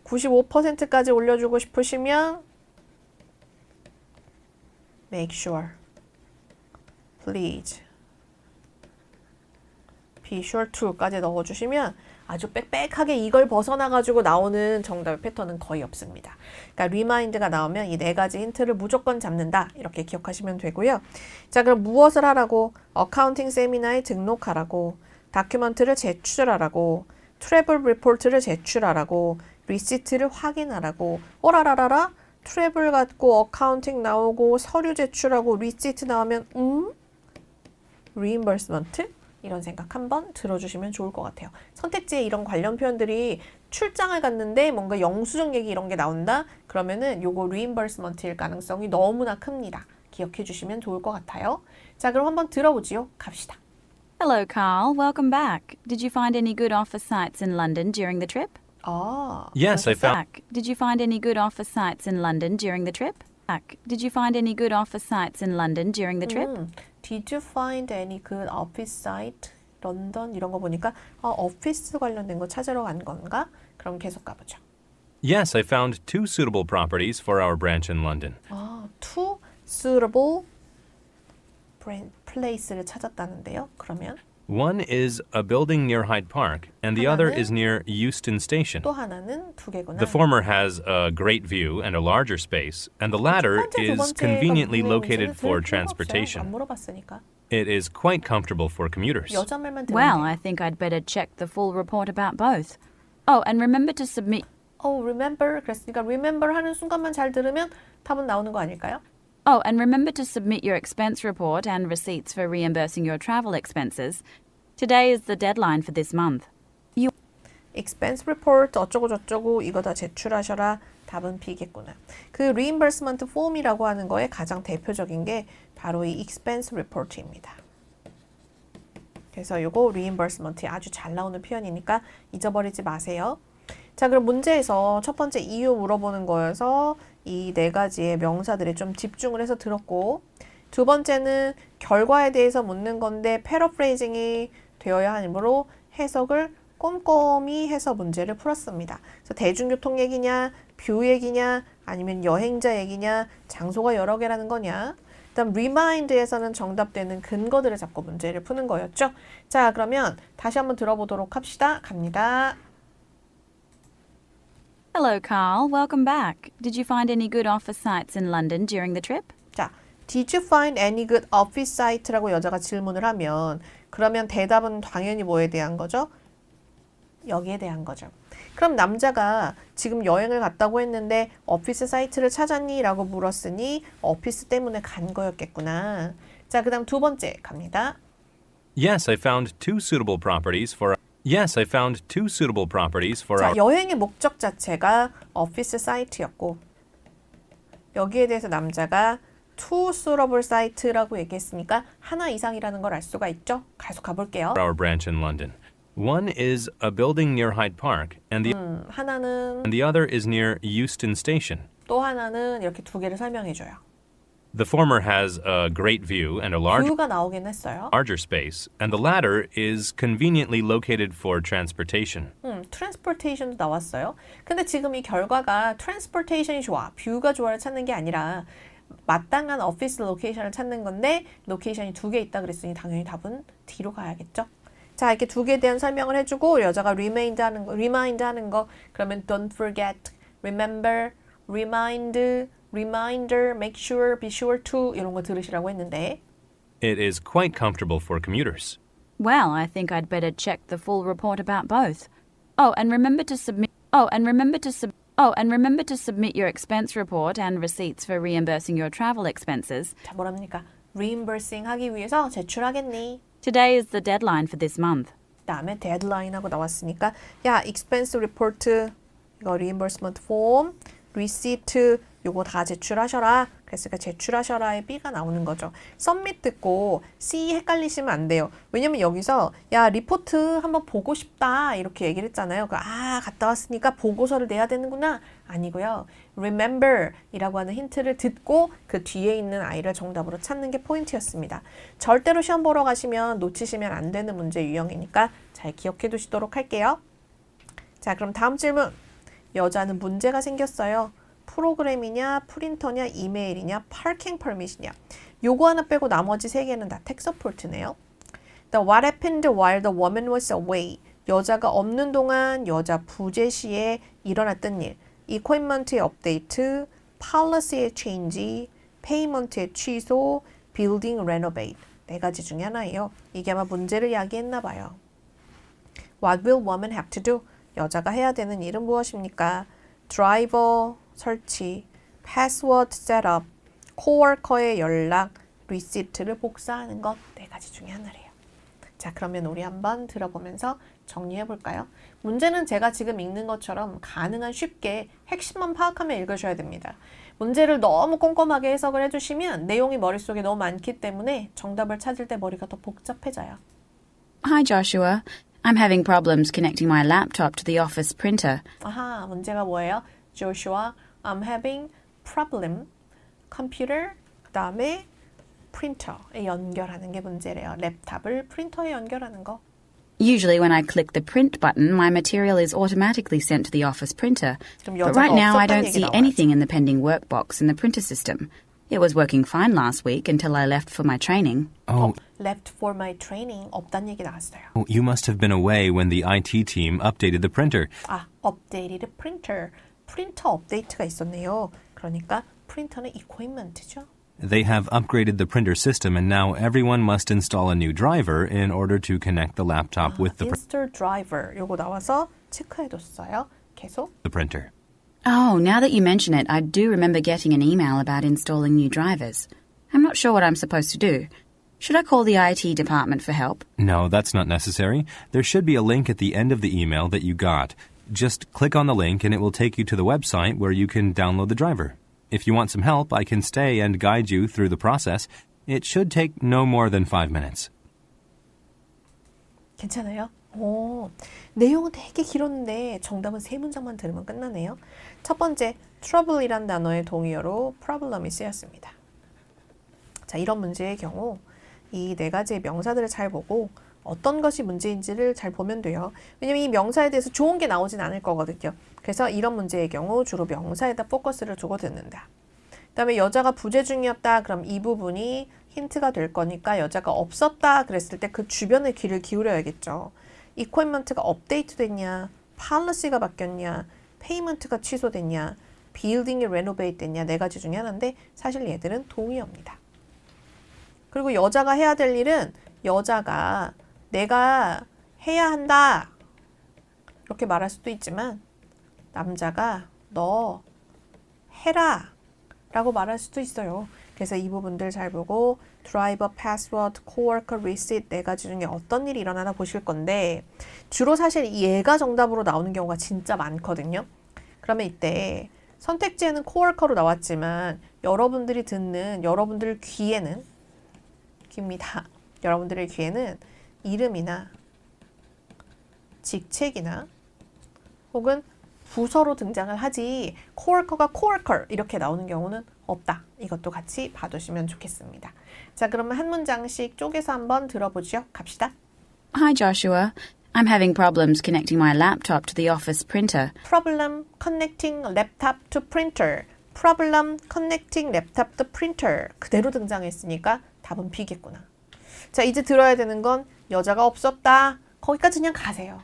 95%까지 올려주고 싶으시면 make sure, please, be sure to까지 넣어주시면 아주 빽빽하게 이걸 벗어나가지고 나오는 정답의 패턴은 거의 없습니다. 그러니까 remind가 나오면 이 네 가지 힌트를 무조건 잡는다. 이렇게 기억하시면 되고요. 자, 그럼 무엇을 하라고? 어카운팅 세미나에 등록하라고, 다큐먼트를 제출하라고, 트래블 리포트를 제출하라고, 리시트를 확인하라고. 오라라라라, 트래블 갖고 어카운팅 나오고 서류 제출하고 리시트 나오면 reimbursement? 이런 생각 한번 들어주시면 좋을 것 같아요. 선택지에 이런 관련 표현들이 출장을 갔는데 뭔가 영수증 얘기 이런 게 나온다? 그러면은 요거 reimbursement일 가능성이 너무나 큽니다. 기억해 주시면 좋을 것 같아요. 자, 그럼 한번 들어보지요. 갑시다. Hello, Carl. Welcome back. Did you find any good office sites in London during the trip? Yes, I found. Did you find any good office sites in London during the trip? Did you find any good office sites in London during the trip? Did you find any good office site? 런던 이런 거 보니까 오피스 관련된 거 찾으러 간 건가? 그럼 계속 가보죠. Yes, I found 2 suitable properties for our branch in London. Two suitable place를 찾았다는데요. 그러면 One is a building near Hyde Park, and the other 하나는 is near Euston Station. 또 하나는 두 개구나. The former has a great view and a larger space, and the latter 첫 번째, 두 is 번째가 conveniently 무슨 located 내용인지는 for 들을 필요가 없어요. 안 transportation. 물어봤으니까. It is quite comfortable for commuters. 여자 말만 들으면 Well, 돼요. I think I'd better check the full report about both. Oh, and remember to submit. remember 그랬으니까 remember 하는 순간만 잘 들으면 답은 나오는 거 아닐까요? Oh, and remember to submit your expense report and receipts for reimbursing your travel expenses. Today is the deadline for this month. expense report 어쩌고 저쩌고 이거 다 제출하셔라. 답은 B겠구나. 그 reimbursement form이라고 하는 거에 가장 대표적인 게 바로 이 expense report입니다. 그래서 이거 reimbursement이 아주 잘 나오는 표현이니까 잊어버리지 마세요. 자, 그럼 문제에서 첫 번째 이유 물어보는 거여서 이 네 가지의 명사들에 좀 집중을 해서 들었고, 두 번째는 결과에 대해서 묻는 건데 패러프레이징이 되어야 하므로 해석을 꼼꼼히 해서 문제를 풀었습니다. 그래서 대중교통 얘기냐, 뷰 얘기냐, 아니면 여행자 얘기냐, 장소가 여러 개라는 거냐. 그다음 remind에서는 정답되는 근거들을 잡고 문제를 푸는 거였죠. 자, 그러면 다시 한번 들어보도록 합시다. 갑니다. Hello, Carl. Welcome back. Did you find any good office sites in London during the trip? 자, Did you find any good office site라고 여자가 질문을 하면 그러면 대답은 당연히 뭐에 대한 거죠? 여기에 대한 거죠. 그럼 남자가 지금 여행을 갔다고 했는데 오피스 사이트를 찾았니? 라고 물었으니 오피스 때문에 간 거였겠구나. 자, 그 다음 두 번째 갑니다. Yes, I found 2 suitable properties for. Yes, I found 2 suitable properties for. 자, our. 여행의 목적 자체가 오피스 사이트였고 여기에 대해서 남자가 two suitable site라고 얘기했으니까 하나 이상이라는 걸 알 수가 있죠. 계속 가볼게요. Our branch in London. One is a building near Hyde Park, and 하나는 the other is near Euston Station. 또 하나는 이렇게 두 개를 설명해줘요. The former has a great view and a 뷰가 나오긴 했어요. larger space, and the latter is conveniently located for transportation. transportation도 나왔어요. 근데 지금 이 결과가 transportation이 좋아, 뷰가 좋아를 찾는 게 아니라 마땅한 오피스 로케이션을 찾는 건데 로케이션이 두 개 있다 그랬으니 당연히 답은 D로 가야겠죠. 자, 이렇게 두 개에 대한 설명을 해주고 여자가 remind 하는 거 그러면 don't forget, remember, reminder, make sure, be sure to 이런 거 들으시라고 했는데 It is quite comfortable for commuters. Well, I think I'd better check the full report about both. Oh, and remember to submit. Oh, and remember to submit your expense report and receipts for reimbursing your travel expenses. 자, 뭐랍니까? reimbursing 하기 위해서 제출하겠니? Today is the deadline for this month. 그다음에 데드라인하고 나왔으니까 야, expense report 이거 reimbursement form, receipt 요거 다 제출하셔라. 그랬으니까 제출하셔라의 B가 나오는 거죠. submit 듣고 C 헷갈리시면 안 돼요. 왜냐면 여기서 야, 리포트 한번 보고 싶다 이렇게 얘기를 했잖아요. 갔다 왔으니까 보고서를 내야 되는구나. 아니고요. remember 이라고 하는 힌트를 듣고 그 뒤에 있는 아이를 정답으로 찾는 게 포인트였습니다. 절대로 시험 보러 가시면 놓치시면 안 되는 문제 유형이니까 잘 기억해 두시도록 할게요. 자, 그럼 다음 질문. 여자는 문제가 생겼어요. 프로그램이냐, 프린터냐, 이메일이냐, 파킹 퍼밋이냐. 요거 하나 빼고 나머지 세 개는 다 텍스트 폴트네요. What happened while the woman was away? 여자가 없는 동안 여자 부재 시에 일어났던 일, equipment의 업데이트, policy의 change, payment의 취소, building renovate. 네 가지 중에 하나예요. 이게 아마 문제를 야기했나 봐요. What will woman have to do? 여자가 해야 되는 일은 무엇입니까? 드라이버 설치, 패스워드 셋업, 코워커의 연락, 리시트를 복사하는 것. 네 가지 중에 하나래요. 자, 그러면 우리 한번 들어보면서 정리해 볼까요? 문제는 제가 지금 읽는 것처럼 가능한 쉽게 핵심만 파악하며 읽으셔야 됩니다. 문제를 너무 꼼꼼하게 해석을 해주시면 내용이 머릿속에 너무 많기 때문에 정답을 찾을 때 머리가 더 복잡해져요. Hi, Joshua. I'm having problems connecting my laptop to the office printer. 아하, 문제가 뭐예요? Joshua, I'm having problem. 컴퓨터, 그 다음에 프린터에 연결하는 게 문제래요. 랩탑을 프린터에 연결하는 거. Usually when I click the print button, my material is automatically sent to the office printer. 그럼 But 여자가 right now I 없었다는 don't 얘기 see 나와야지. anything in the pending workbox in the printer system. It was working fine last week until I left for my training. Oh, Left for my training. 없다는 얘기 나왔어요. you must have been away when the IT team updated the printer. 아, updated printer. 프린터 업데이트가 있었네요. 그러니까 프린터는 equipment죠. They have upgraded the printer system and now everyone must install a new driver in order to connect the laptop with the Install driver. 요거 나와서 체크해뒀어요. 계속. printer. Oh, now that you mention it, I do remember getting an email about installing new drivers. I'm not sure what I'm supposed to do. Should I call the IT department for help? No, that's not necessary. There should be a link at the end of the email that you got. Just click on the link and it will take you to the website where you can download the driver. If you want some help, I can stay and guide you through the process. It should take no more than 5 minutes. 괜찮아요? 오, 내용은 되게 길었는데 정답은 3문장만 들으면 끝나네요. 첫 번째, trouble이란 단어의 동의어로 problem이 쓰였습니다. 자, 이런 문제의 경우 이 4가지의 명사들을 잘 보고 어떤 것이 문제인지를 잘 보면 돼요. 왜냐면 이 명사에 대해서 좋은 게 나오진 않을 거거든요. 그래서 이런 문제의 경우 주로 명사에다 포커스를 두고 듣는다. 그 다음에 여자가 부재 중이었다. 그럼 이 부분이 힌트가 될 거니까 여자가 없었다 그랬을 때 그 주변에 귀를 기울여야겠죠. equipment가 업데이트 됐냐, policy가 바뀌었냐, payment가 취소됐냐, building이 renovate 됐냐 4가지 중에 하나인데 사실 얘들은 동의어입니다. 그리고 여자가 해야 될 일은 여자가 내가 해야 한다 이렇게 말할 수도 있지만 남자가 너 해라 라고 말할 수도 있어요. 그래서 이 부분들 잘 보고 드라이버, 패스워드, 코워커, 리시트 4가지 중에 어떤 일이 일어나나 보실 건데 주로 사실 얘가 정답으로 나오는 경우가 진짜 많거든요. 그러면 이때 선택지에는 코워커로 나왔지만 여러분들이 듣는 여러분들 귀에는 귀입니다. 여러분들의 귀에는 이름이나 직책이나 혹은 부서로 등장을 하지 코워커가 코워커 이렇게 나오는 경우는 없다. 이것도 같이 봐두시면 좋겠습니다. 자, 그러면 한 문장씩 쪼개서 한번 들어보죠. 갑시다. Hi, Joshua. I'm having problems connecting my laptop to the office printer. Problem connecting laptop to printer. Problem connecting laptop to printer. 그대로 등장했으니까 답은 B겠구나. 자, 이제 들어야 되는 건 여자가 없었다. 거기까지 그냥 가세요.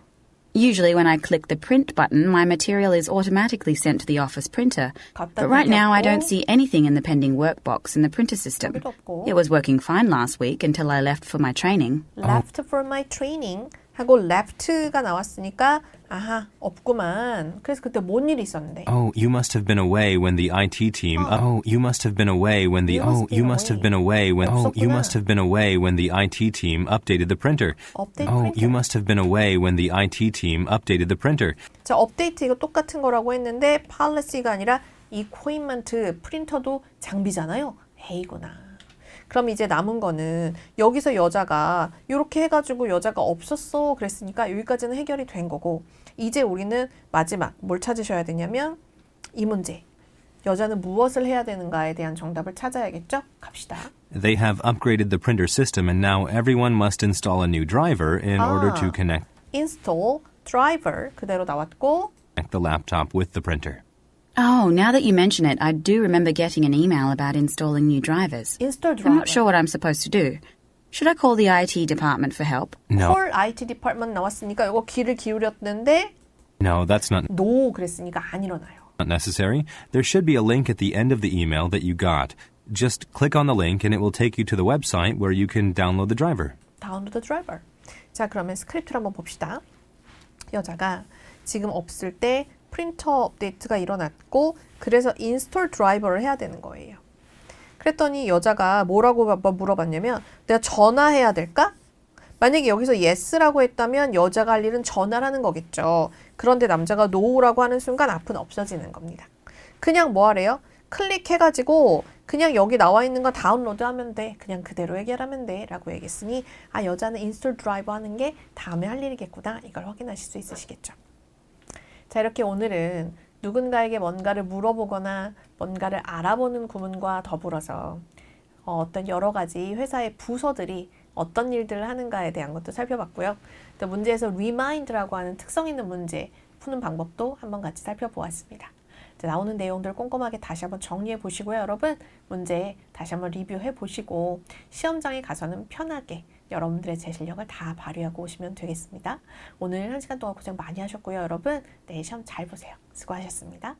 Usually when I click the print button, my material is automatically sent to the office printer. But right now I don't see anything in the pending workbox in the printer system. 여기도 없고. It was working fine last week until I left for my training. Left for my training 하고 left가 나왔으니까 아하 없구만. 그래서 그때 뭔 일이 있었는데? Oh, you must have been away when the IT team. Oh, you must have been away when the. You must have been away when. Oh, you must have been away when the IT team updated the printer. 업데이트 Oh, 프린터. you must have been away when the IT team updated the printer. 자, 업데이트 이거 똑같은 거라고 했는데 policy가 아니라 equipment 프린터도 장비잖아요. 에이구나. 그럼 이제 남은 거는 여기서 여자가 이렇게 해가지고 여자가 없었어 그랬으니까 여기까지는 해결이 된 거고 이제 우리는 마지막 뭘 찾으셔야 되냐면 이 문제 여자는 무엇을 해야 되는가에 대한 정답을 찾아야겠죠? 갑시다. They have upgraded the printer system and now everyone must install a new driver in order to connect install driver 그대로 나왔고 the laptop with the printer. Oh, now that you mention it, I do remember getting an email about installing new drivers. install driver I'm not sure what I'm supposed to do. Should I call the IT department for help? No, call IT department 나왔으니까 이거 귀를 기울였는데 no, that's not no 그랬으니까 안 일어나요. necessary. There should be a link at the end of the email that you got. Just click on the link and it will take you to the website where you can download the driver. Download the driver. 자, 그러면 스크립트를 한번 봅시다. 여자가 지금 없을 때 프린터 업데이트가 일어났고 그래서 인스톨 드라이버를 해야 되는 거예요. 그랬더니 여자가 뭐라고 물어봤냐면 내가 전화해야 될까? 만약에 여기서 yes라고 했다면 여자가 할 일은 전화를 하는 거겠죠. 그런데 남자가 no라고 하는 순간 앞은 없어지는 겁니다. 그냥 뭐 하래요? 클릭해가지고 그냥 여기 나와 있는 거 다운로드하면 돼. 그냥 그대로 해결하면 돼. 라고 얘기했으니 아 여자는 인스톨 드라이버 하는 게 다음에 할 일이겠구나. 이걸 확인하실 수 있으시겠죠. 자 이렇게 오늘은 누군가에게 뭔가를 물어보거나 뭔가를 알아보는 구문과 더불어서 어떤 여러 가지 회사의 부서들이 어떤 일들을 하는가에 대한 것도 살펴봤고요. 또 문제에서 remind라고 하는 특성 있는 문제 푸는 방법도 한번 같이 살펴보았습니다. 나오는 내용들 꼼꼼하게 다시 한번 정리해 보시고요. 여러분 문제 다시 한번 리뷰해 보시고 시험장에 가서는 편하게 여러분들의 제 실력을 다 발휘하고 오시면 되겠습니다. 오늘 1시간 동안 고생 많이 하셨고요. 여러분 내일 시험 잘 보세요. 수고하셨습니다.